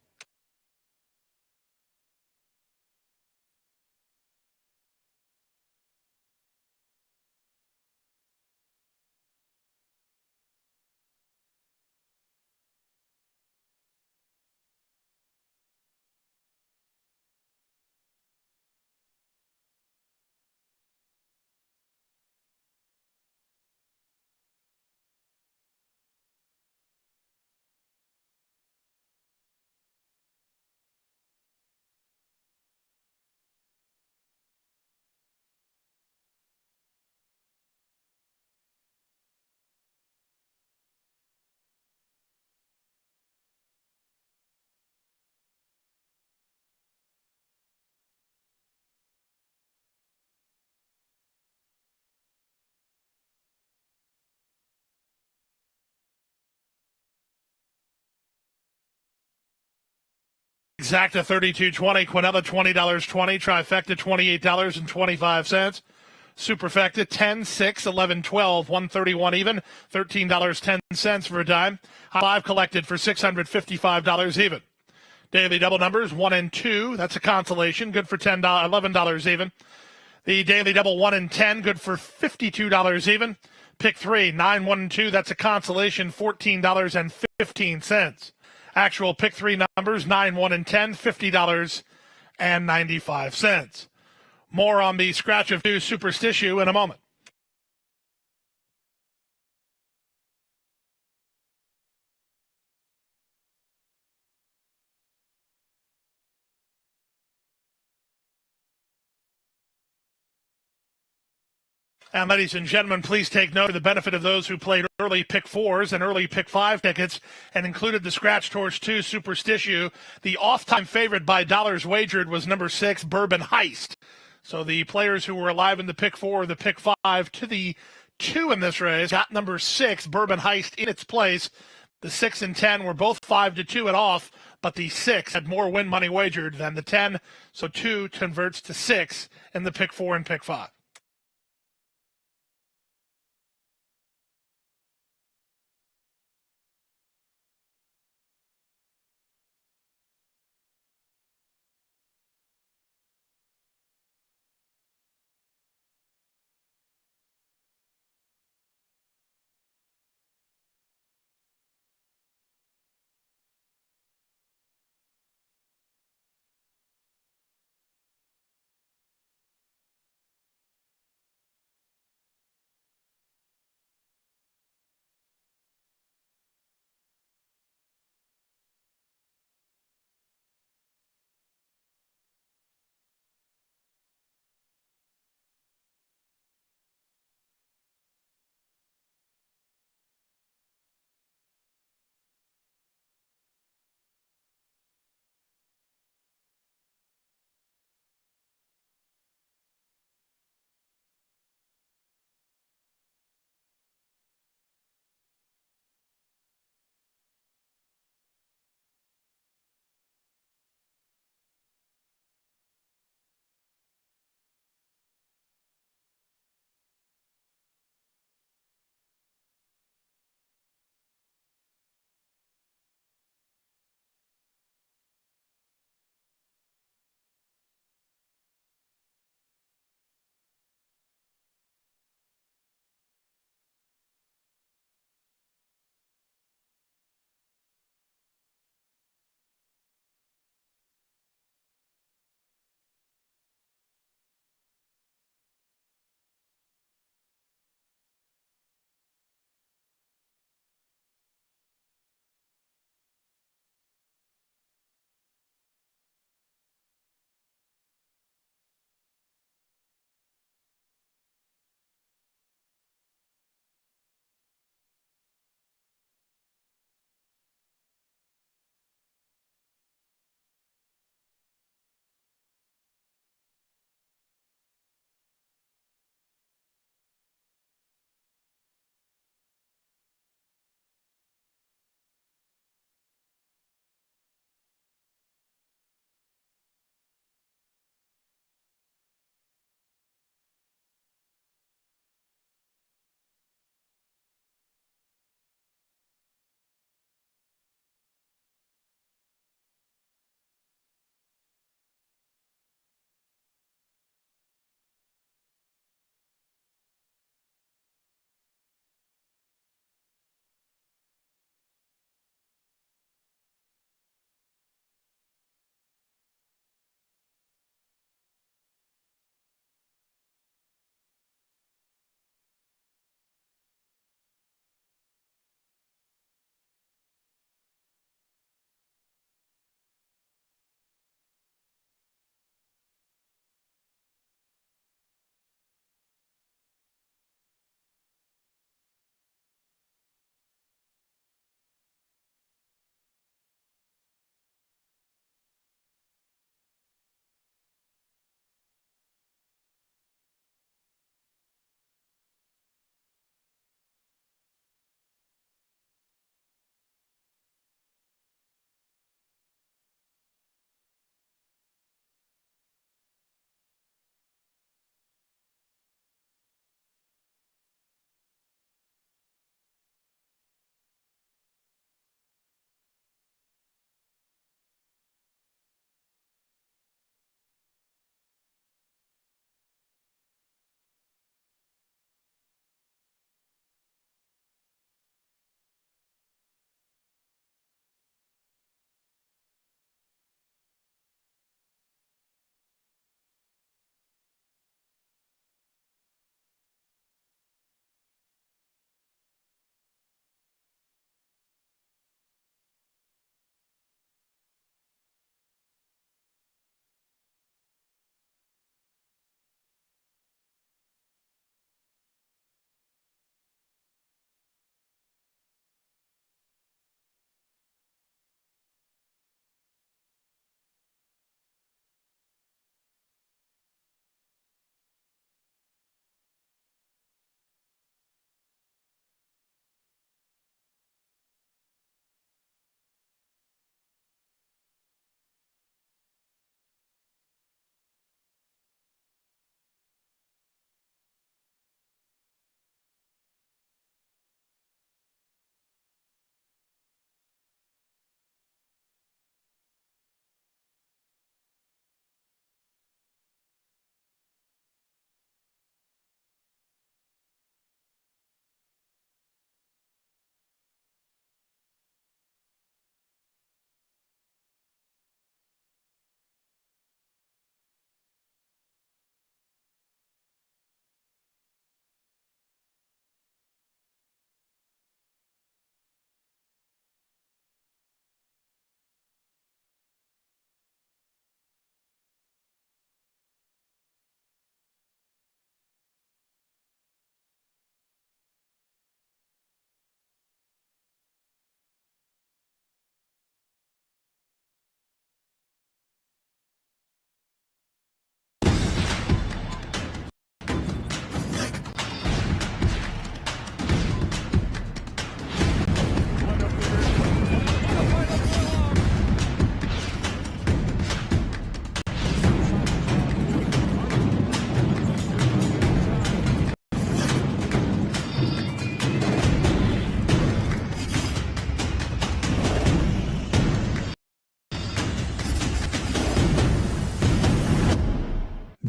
Exacta 32.20, Quinella $20.20, Trifecta $28.25. Superfecta 10, 6, 11, 12, 131 even, $13.10 for a dime. High five collected for $655 even. Daily double numbers 1 and 2, that's a consolation, good for $11 even. The daily double 1 and 10, good for $52 even. Pick 3, 9, 1 and 2, that's a consolation, $14.15. Actual pick 3 numbers 9, 1 and 10, $50.95. More on the scratch of 2 superstitio in a moment. And ladies and gentlemen, please take note of the benefit of those who played early pick 4s and early pick 5 tickets and included the scratch towards 2 superstitio. The off-time favorite by dollars wagered was number 6, Bourbon Heist. So the players who were alive in the pick 4 or the pick 5 to the 2 in this race got number 6, Bourbon Heist, in its place. The 6 and 10 were both 5-2 and off, but the 6 had more win money wagered than the 10. So 2 converts to 6 in the pick 4 and pick 5.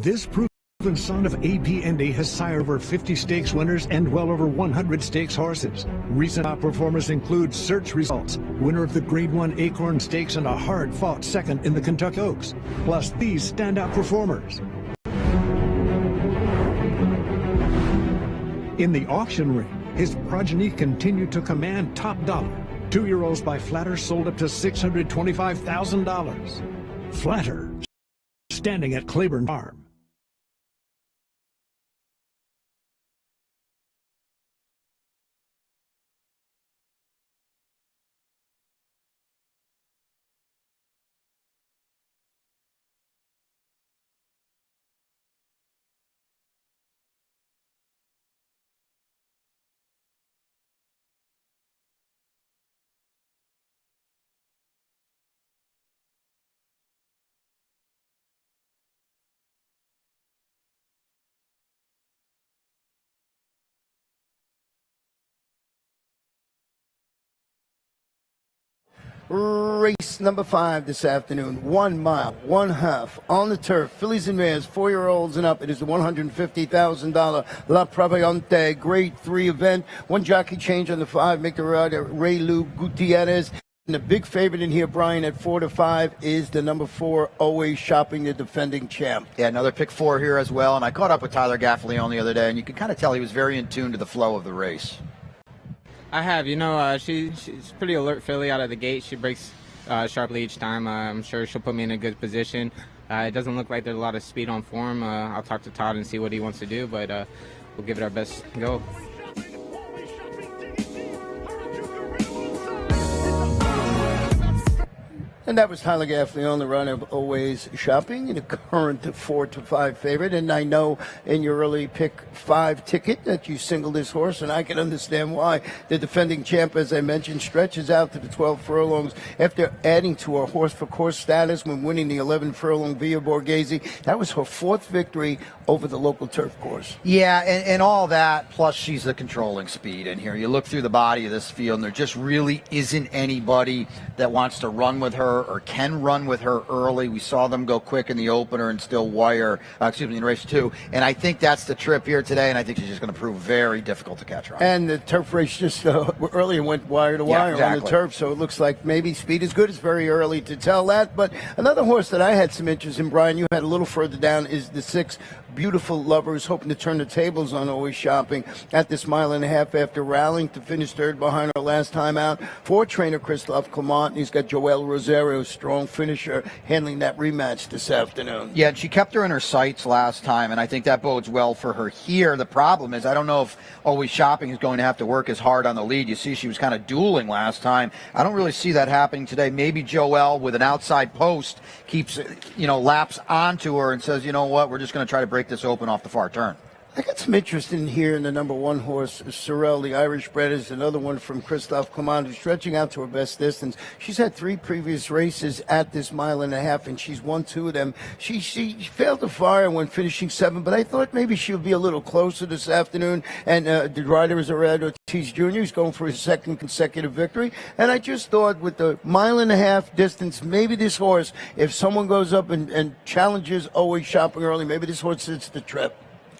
This proven son of A.P. Indy has sired over 50 stakes winners and well over 100 stakes horses. Recent top performers include Search Results, winner of the Grade 1 Acorn Stakes and a hard-fought second in the Kentucky Oaks, plus these standout performers. In the auction ring, his progeny continued to command top dollar. 2-year-olds by Flatter sold up to $625,000. Flatter, standing at Claiborne Farm. Race number 5 this afternoon, 1 mile, 1/2 on the turf. Fillies and mares, 4-year-olds and up. It is the $150,000 La Previante Grade 3 event. One jockey change on the 5, make the rider Ray Lou Gutierrez. And the big favorite in here, Brian, at 4-5 is the number 4, Always Shopping, the defending champ. Yeah, another pick 4 here as well. And I caught up with Tyler Gaffalione the other day, and you could kind of tell he was very in tune to the flow of the race. I have. She's pretty alert filly out of the gate. She breaks sharply each time. I'm sure she'll put me in a good position. It doesn't look like there's a lot of speed on form. I'll talk to Todd and see what he wants to do, but we'll give it our best go. And that was Tyler Gaffalione, the runner of Always Shopping, and a current 4-5 favorite. And I know in your early pick 5 ticket that you singled this horse, and I can understand why. The defending champ, as I mentioned, stretches out to the 12 furlongs after adding to her horse for course status when winning the 11 furlong via Borghese. That was her 4th victory over the local turf course. Yeah, and all that, plus she's the controlling speed in here. You look through the body of this field, and there just really isn't anybody that wants to run with her or can run with her early. We saw them go quick in the opener and still wire, in race 2. And I think that's the trip here today, and I think she's just going to prove very difficult to catch her on. And the turf race just earlier went wire to wire on the turf, so it looks like maybe speed is good. It's very early to tell that. But another horse that I had some interest in, Brian, you had a little further down, is the 6, Beautiful Lovers, hoping to turn the tables on Always Shopping at this 1.5 miles after rallying to finish 3rd behind her last time out. 4 trainer Christophe Clement, and he's got Joel Rosario, strong finisher, handling that rematch this afternoon. Yeah, and she kept her in her sights last time, and I think that bodes well for her here. The problem is I don't know if Always Shopping is going to have to work as hard on the lead. You see she was kind of dueling last time. I don't really see that happening today. Maybe Joel with an outside post keeps, laps onto her and says, you know what, we're just going to try to break this open off the far turn. I got some interest in here in the number 1 horse, Sorrel, the Irish bred, is another one from Christophe Clement, who's stretching out to her best distance. She's had 3 previous races at this 1.5 miles, and she's won 2 of them. She failed to fire when finishing 7th, but I thought maybe she would be a little closer this afternoon. And the rider is Red Ortiz Jr. He's going for his 2nd consecutive victory. And I just thought with the 1.5 mile distance, maybe this horse, if someone goes up and challenges Always Shopping early, maybe this horse sits the trip.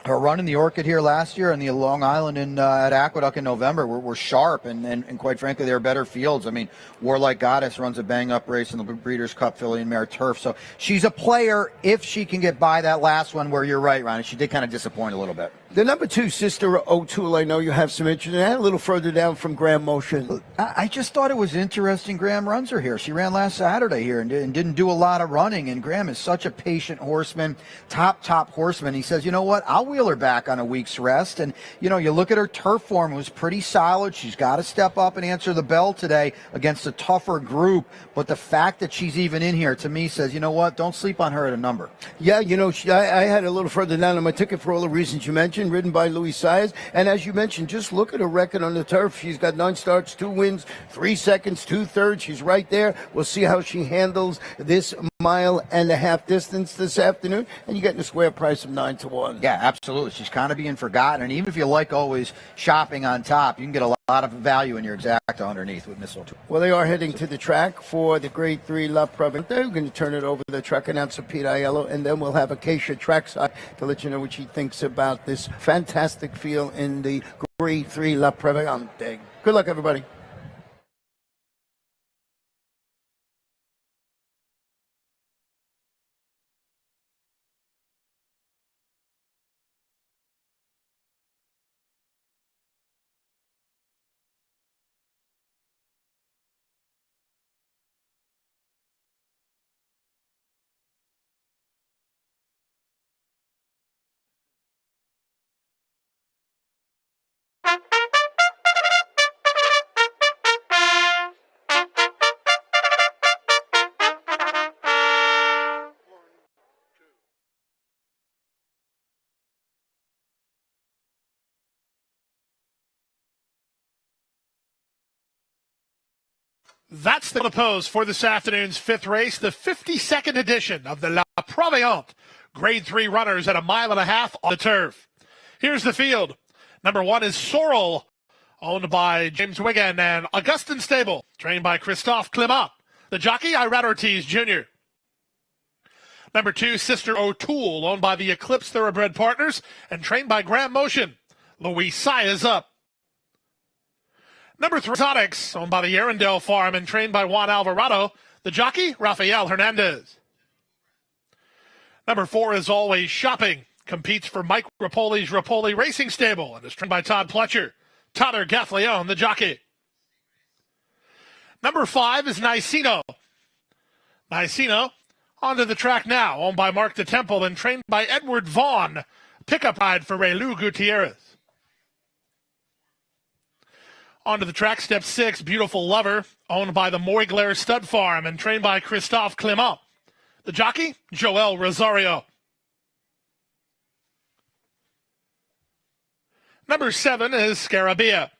Her run in the Orchid here last year and the Long Island at Aqueduct in November were sharp, and quite frankly, they were better fields. I mean, Warlike Goddess runs a bang-up race in the Breeders' Cup Filly and Mare Turf, so she's a player if she can get by that last one where you're right, Ronnie. She did kind of disappoint a little bit. The number 2, Sister O'Toole, I know you have some interest in. A little further down from Graham Motion. I just thought it was interesting. Graham runs her here. She ran last Saturday here and didn't do a lot of running. And Graham is such a patient horseman, top horseman. He says, you know what, I'll wheel her back on a week's rest. And, you look at her turf form. It was pretty solid. She's got to step up and answer the bell today against a tougher group. But the fact that she's even in here, to me, says, you know what, don't sleep on her at a number. Yeah, I had a little further down on my ticket for all the reasons you mentioned. Ridden by Louis Sayers, and as you mentioned, just look at her record on the turf. She's got 9 starts, 2 wins, 3 seconds, 2 thirds. She's right there. We'll see how she handles this mile-and-a-half distance this afternoon, and you're getting a square price of 9-1. Yeah, absolutely. She's kind of being forgotten. And even if you like always shopping on top, you can get a lot of value in your exacta underneath with Miss O'Toole. Well, they are heading to the track for the Grade 3 La Provence. We're going to turn it over to the track announcer, Pete Aiello, and then we'll have Acacia trackside to let you know what she thinks about this fantastic field in the Grade 3 La Provence. Good luck, everybody. That's the pose for this afternoon's fifth race, the 52nd edition of the La Provence Grade 3 runners at a mile and a half on the turf. Here's the field. Number 1 is Sorrel, owned by James Wigan and Augustin Stable, trained by Christophe Clement. The jockey, Irad Ortiz Jr. Number 2, Sister O'Toole, owned by the Eclipse Thoroughbred Partners and trained by Graham Motion. Louis Sai is up. Number 3, Exotics, owned by the Arundel Farm and trained by Juan Alvarado. The jockey, Rafael Hernandez. Number 4 is Always Shopping, competes for Mike Rapoli's Rapoli Racing Stable and is trained by Todd Pletcher. Tyler Gaffleon, the jockey. Number 5 is Nicino. Nicino, onto the track now, owned by Mark DeTemple and trained by Edward Vaughn. Pickup ride for Relu Gutierrez. Onto the track, step 6, Beautiful Lover, owned by the Moigler Stud Farm and trained by Christophe Clement. The jockey, Joel Rosario. Number 7 is Scarabea.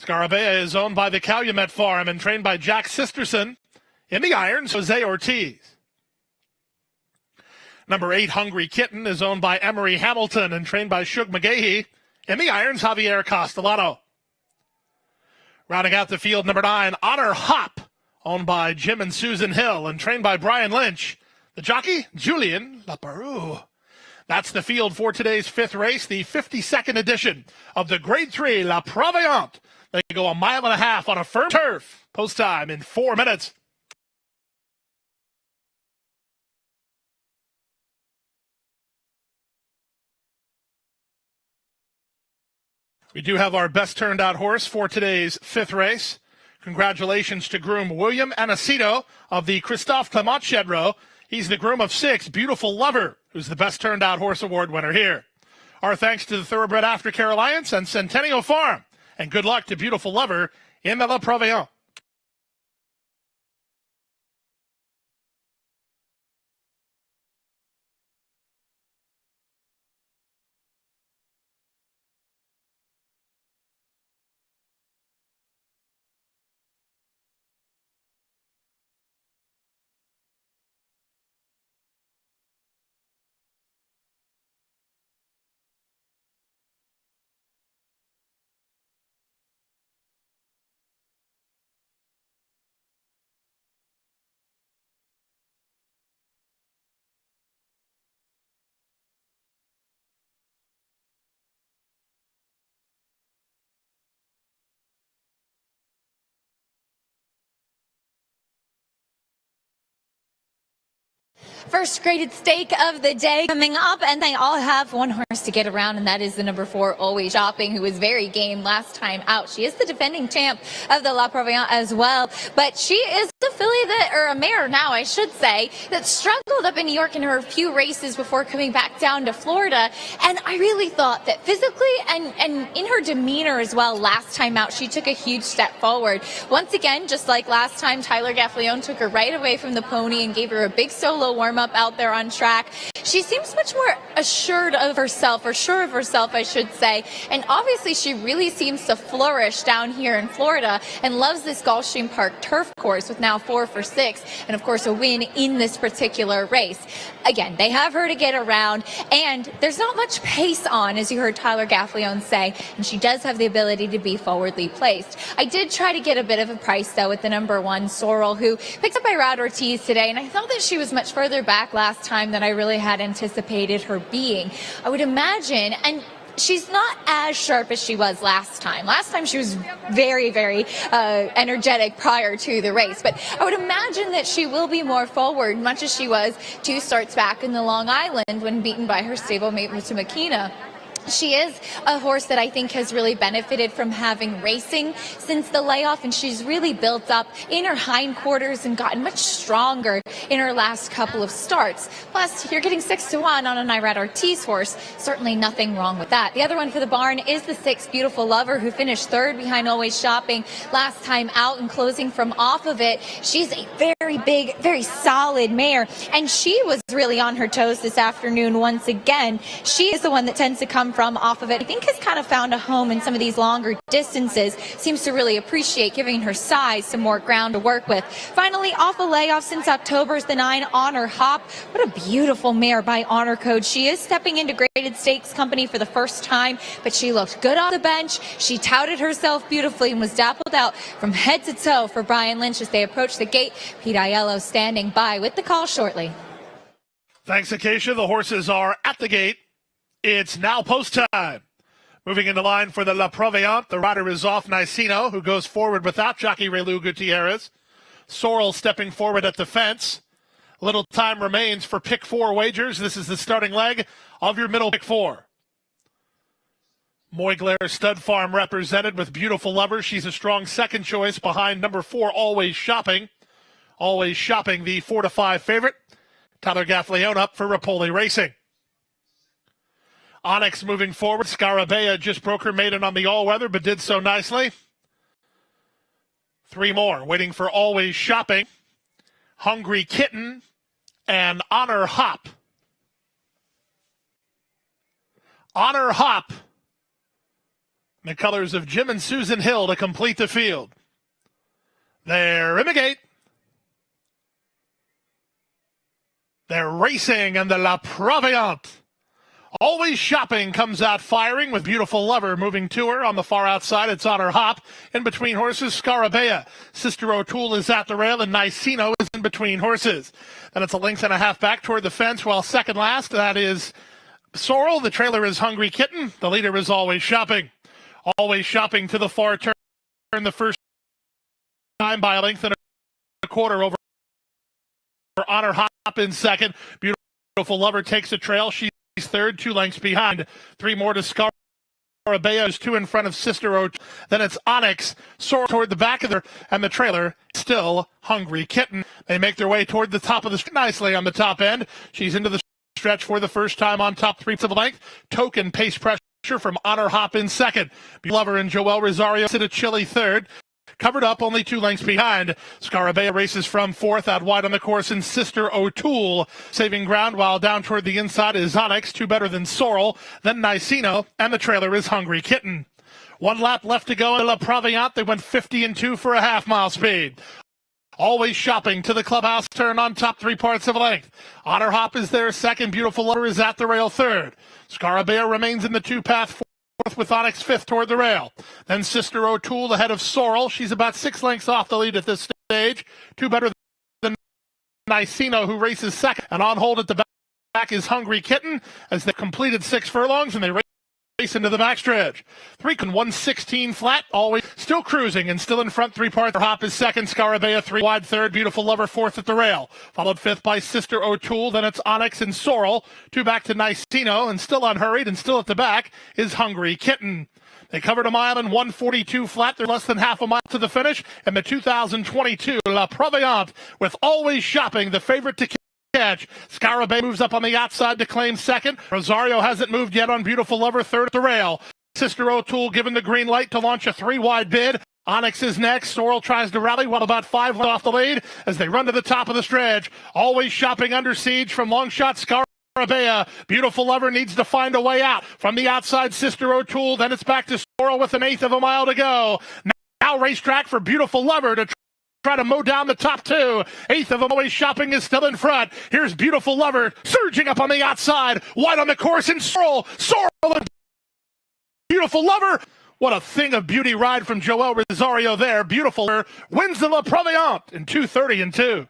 Scarabea is owned by the Calumet Farm and trained by Jack Sisterson. In the irons, Jose Ortiz. Number 8, Hungry Kitten, is owned by Emery Hamilton and trained by Shug McGahee. In the irons, Javier Castellano. Rounding out the field, number 9, Honor Hop, owned by Jim and Susan Hill and trained by Brian Lynch. The jockey, Julian Laperoux. That's the field for today's fifth race, the 52nd edition of the Grade 3 La Provence. They go a mile and a half on a firm turf. Post time in 4 minutes. We do have our best turned out horse for today's fifth race. Congratulations to groom William Anacito of the Christophe Clement Shedrow. He's the groom of 6, Beautiful Lover, who's the best turned out horse award winner here. Our thanks to the Thoroughbred Aftercare Alliance and Centennial Farm. And good luck to Beautiful Lover in the La Provence. First graded stake of the day coming up, and they all have one horse to get around, and that is the number 4, Always Shopping, who was very game last time out. She is the defending champ of the La Provence as well, but she is a filly that, or a mare now, I should say, that struggled up in New York in her few races before coming back down to Florida, and I really thought that physically and in her demeanor as well last time out, she took a huge step forward. Once again, just like last time, Tyler Gaffleon took her right away from the pony and gave her a big solo warm-up out there on track. She seems much more assured of herself, or sure of herself, I should say. And obviously, she really seems to flourish down here in Florida and loves this Gulfstream Park turf course with now 4 for 6, and of course a win in this particular race. Again, they have her to get around, and there's not much pace on, as you heard Tyler Gaffalione say, and she does have the ability to be forwardly placed. I did try to get a bit of a price, though, with the number 1, Sorrel, who picked up by Rad Ortiz today, and I thought that she was much further back last time than I really had anticipated her being. I would imagine, and she's not as sharp as she was last time. Last time she was very, very energetic prior to the race. But I would imagine that she will be more forward, much as she was 2 starts back in the Long Island when beaten by her stablemate Mutamakina. She is a horse that I think has really benefited from having racing since the layoff, and she's really built up in her hindquarters and gotten much stronger in her last couple of starts. Plus, you're getting 6-1 on an Irad Ortiz horse. Certainly nothing wrong with that. The other one for the barn is the 6, Beautiful Lover, who finished 3rd behind Always Shopping last time out, and closing from off of it. She's a very big, very solid mare, and she was really on her toes this afternoon once again. She is the one that tends to come from off of it. I think has kind of found a home in some of these longer distances. Seems to really appreciate giving her size some more ground to work with. Finally, off a layoff since October is the 9, Honor Hop. What a beautiful mare by Honor Code. She is stepping into Graded Stakes company for the first time, but she looked good on the bench. She touted herself beautifully and was dappled out from head to toe for Brian Lynch as they approach the gate. Pete Aiello standing by with the call shortly. Thanks, Acacia. The horses are at the gate. It's now post time. Moving into line for the La Proveillante, the rider is off Nicino, who goes forward without jockey Relu Gutierrez. Sorrel stepping forward at the fence. Little time remains for pick 4 wagers. This is the starting leg of your middle pick 4. Moyglair Stud Farm represented with Beautiful Lover. She's a strong second choice behind number 4, Always Shopping. Always Shopping, the 4-5 favorite. Tyler Gaffalione up for Rapoli Racing. Onyx moving forward. Scarabea just broke her maiden on the all-weather, but did so nicely. 3 more waiting for Always Shopping, Hungry Kitten, and Honor Hop. Honor Hop, the colors of Jim and Susan Hill to complete the field. They're in the gate. They're racing, and the La Proveillante. Always Shopping comes out firing with Beautiful Lover moving to her. On the far outside, it's Honor Hop. In between horses, Scarabea. Sister O'Toole is at the rail, and Nicino is in between horses. Then it's a length and a half back toward the fence, while second last, that is Sorrel. The trailer is Hungry Kitten. The leader is Always Shopping. Always Shopping to the far turn the first time by a length and a quarter over Honor Hop in second. Beautiful Lover takes the trail. She's third, 2 lengths behind. 3 more to Scarabea is 2 in front of Sister O'Toole. Then it's Onyx, Sorrel toward the back of her, and the trailer still Hungry Kitten. They make their way toward the top of the street nicely on the top end. She's into the stretch for the first time on top 3 of the length. Token pace pressure from Honor Hop in second. Lover and Joel Rosario sit a chilly third. Covered up, only 2 lengths behind. Scarabea races from 4th, out wide on the course, and Sister O'Toole saving ground, while down toward the inside is Onyx, 2 better than Sorrel, then Nicino, and the trailer is Hungry Kitten. 1 lap left to go in La Proveillante. They went 50-2 for a half-mile speed. Always Shopping to the clubhouse turn on top 3 parts of length. Honor Hop is there second. Beautiful Lover is at the rail third. Scarabea remains in the 2-path fourth with Onyx 5th toward the rail. Then Sister O'Toole ahead of Sorrel. She's about 6 lengths off the lead at this stage. 2 better than Nicino, who races second. And on hold at the back is Hungry Kitten as they completed 6 furlongs and they race into the backstretch. 116 flat, always still cruising and still in front 3 parts. Hop is second, Scarabea 3 wide third, Beautiful Lover 4th at the rail. Followed 5th by Sister O'Toole, then it's Onyx and Sorrel. 2 back to Nicino, and still unhurried and still at the back is Hungry Kitten. They covered a mile in 142 flat. They're less than half a mile to the finish. And the 2022 La Proveillante with Always Shopping, the favorite to catch. Scarabea moves up on the outside to claim second. Rosario hasn't moved yet on Beautiful Lover, third at the rail. Sister O'Toole given the green light to launch a 3-wide bid. Onyx is next. Sorrel tries to rally while about 5 left off the lead as they run to the top of the stretch. Always Shopping under siege from long shot Scarabea. Scarabea. Beautiful Lover needs to find a way out. From the outside, Sister O'Toole. Then it's back to Sorrel with an eighth of a mile to go. Now racetrack for Beautiful Lover to try to mow down the top two. Eighth of Always Shopping is still in front. Here's Beautiful Lover surging up on the outside. Wide on the course and Sorrel and Beautiful Lover. What a thing of beauty ride from Joel Rosario there. Beautiful Lover wins the La Proviante in 2:30 and 2.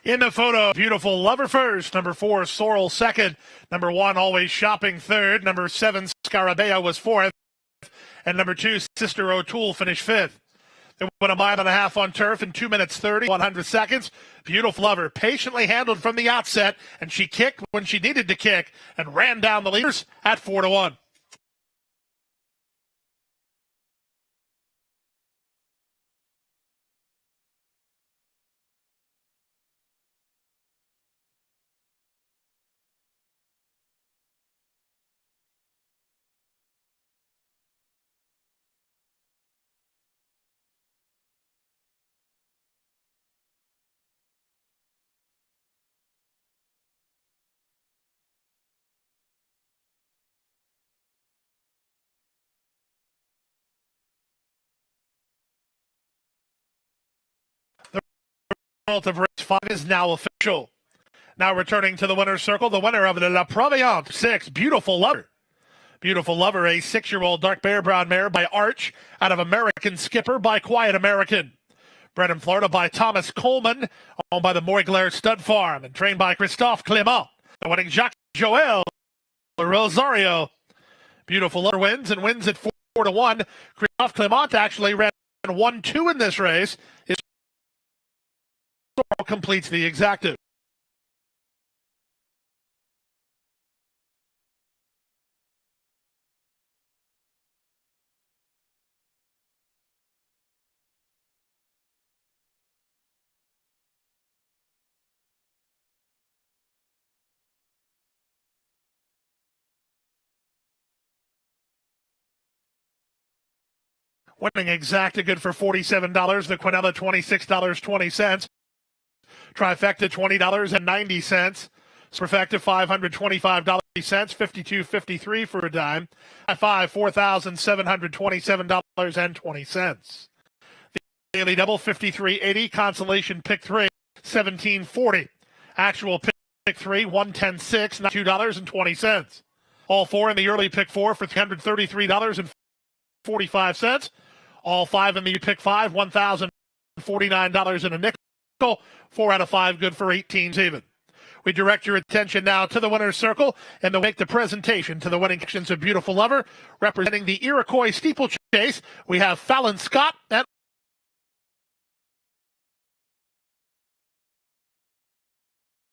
In the photo, Beautiful Lover first. Number 4, Sorrel second. Number 1, Always Shopping third. Number 7, Scarabea was fourth. And number 2, Sister O'Toole finished fifth. They went a mile and a half on turf in 2 minutes 30, 100 seconds. Beautiful Lover patiently handled from the outset, and she kicked when she needed to kick and ran down the leaders at 4-1. The result of race 5 is now official. Now returning to the winner's circle, the winner of the La Proviante 6, Beautiful Lover. Beautiful Lover, a 6-year-old dark bear brown mare by Arch, out of American Skipper by Quiet American. Bred in Florida by Thomas Coleman, owned by the Moiglaire Stud Farm, and trained by Christophe Clément. The winning Jacques Joel Rosario. Beautiful Lover wins and wins at 4-1. Christophe Clément actually ran 1-2 in this race. His completes the exactive. Winning exacta good for $47. The Quinella $26.20. Trifecta $20.90. Superfecta $525.50. $52.53 for a dime. High five $4,727.20. The daily double $53.80. Consolation pick 3 $17.40. Actual pick 3 $110.6. $2.20. All 4 in the early pick 4 for $333.45. All 5 in the pick 5, $1,049 and a nickel. 4 out of 5 good for 18 even. We direct your attention now to the winner's circle and to make the presentation to the winning actions of Beautiful Lover. Representing the Iroquois steeplechase, we have Fallon Scott and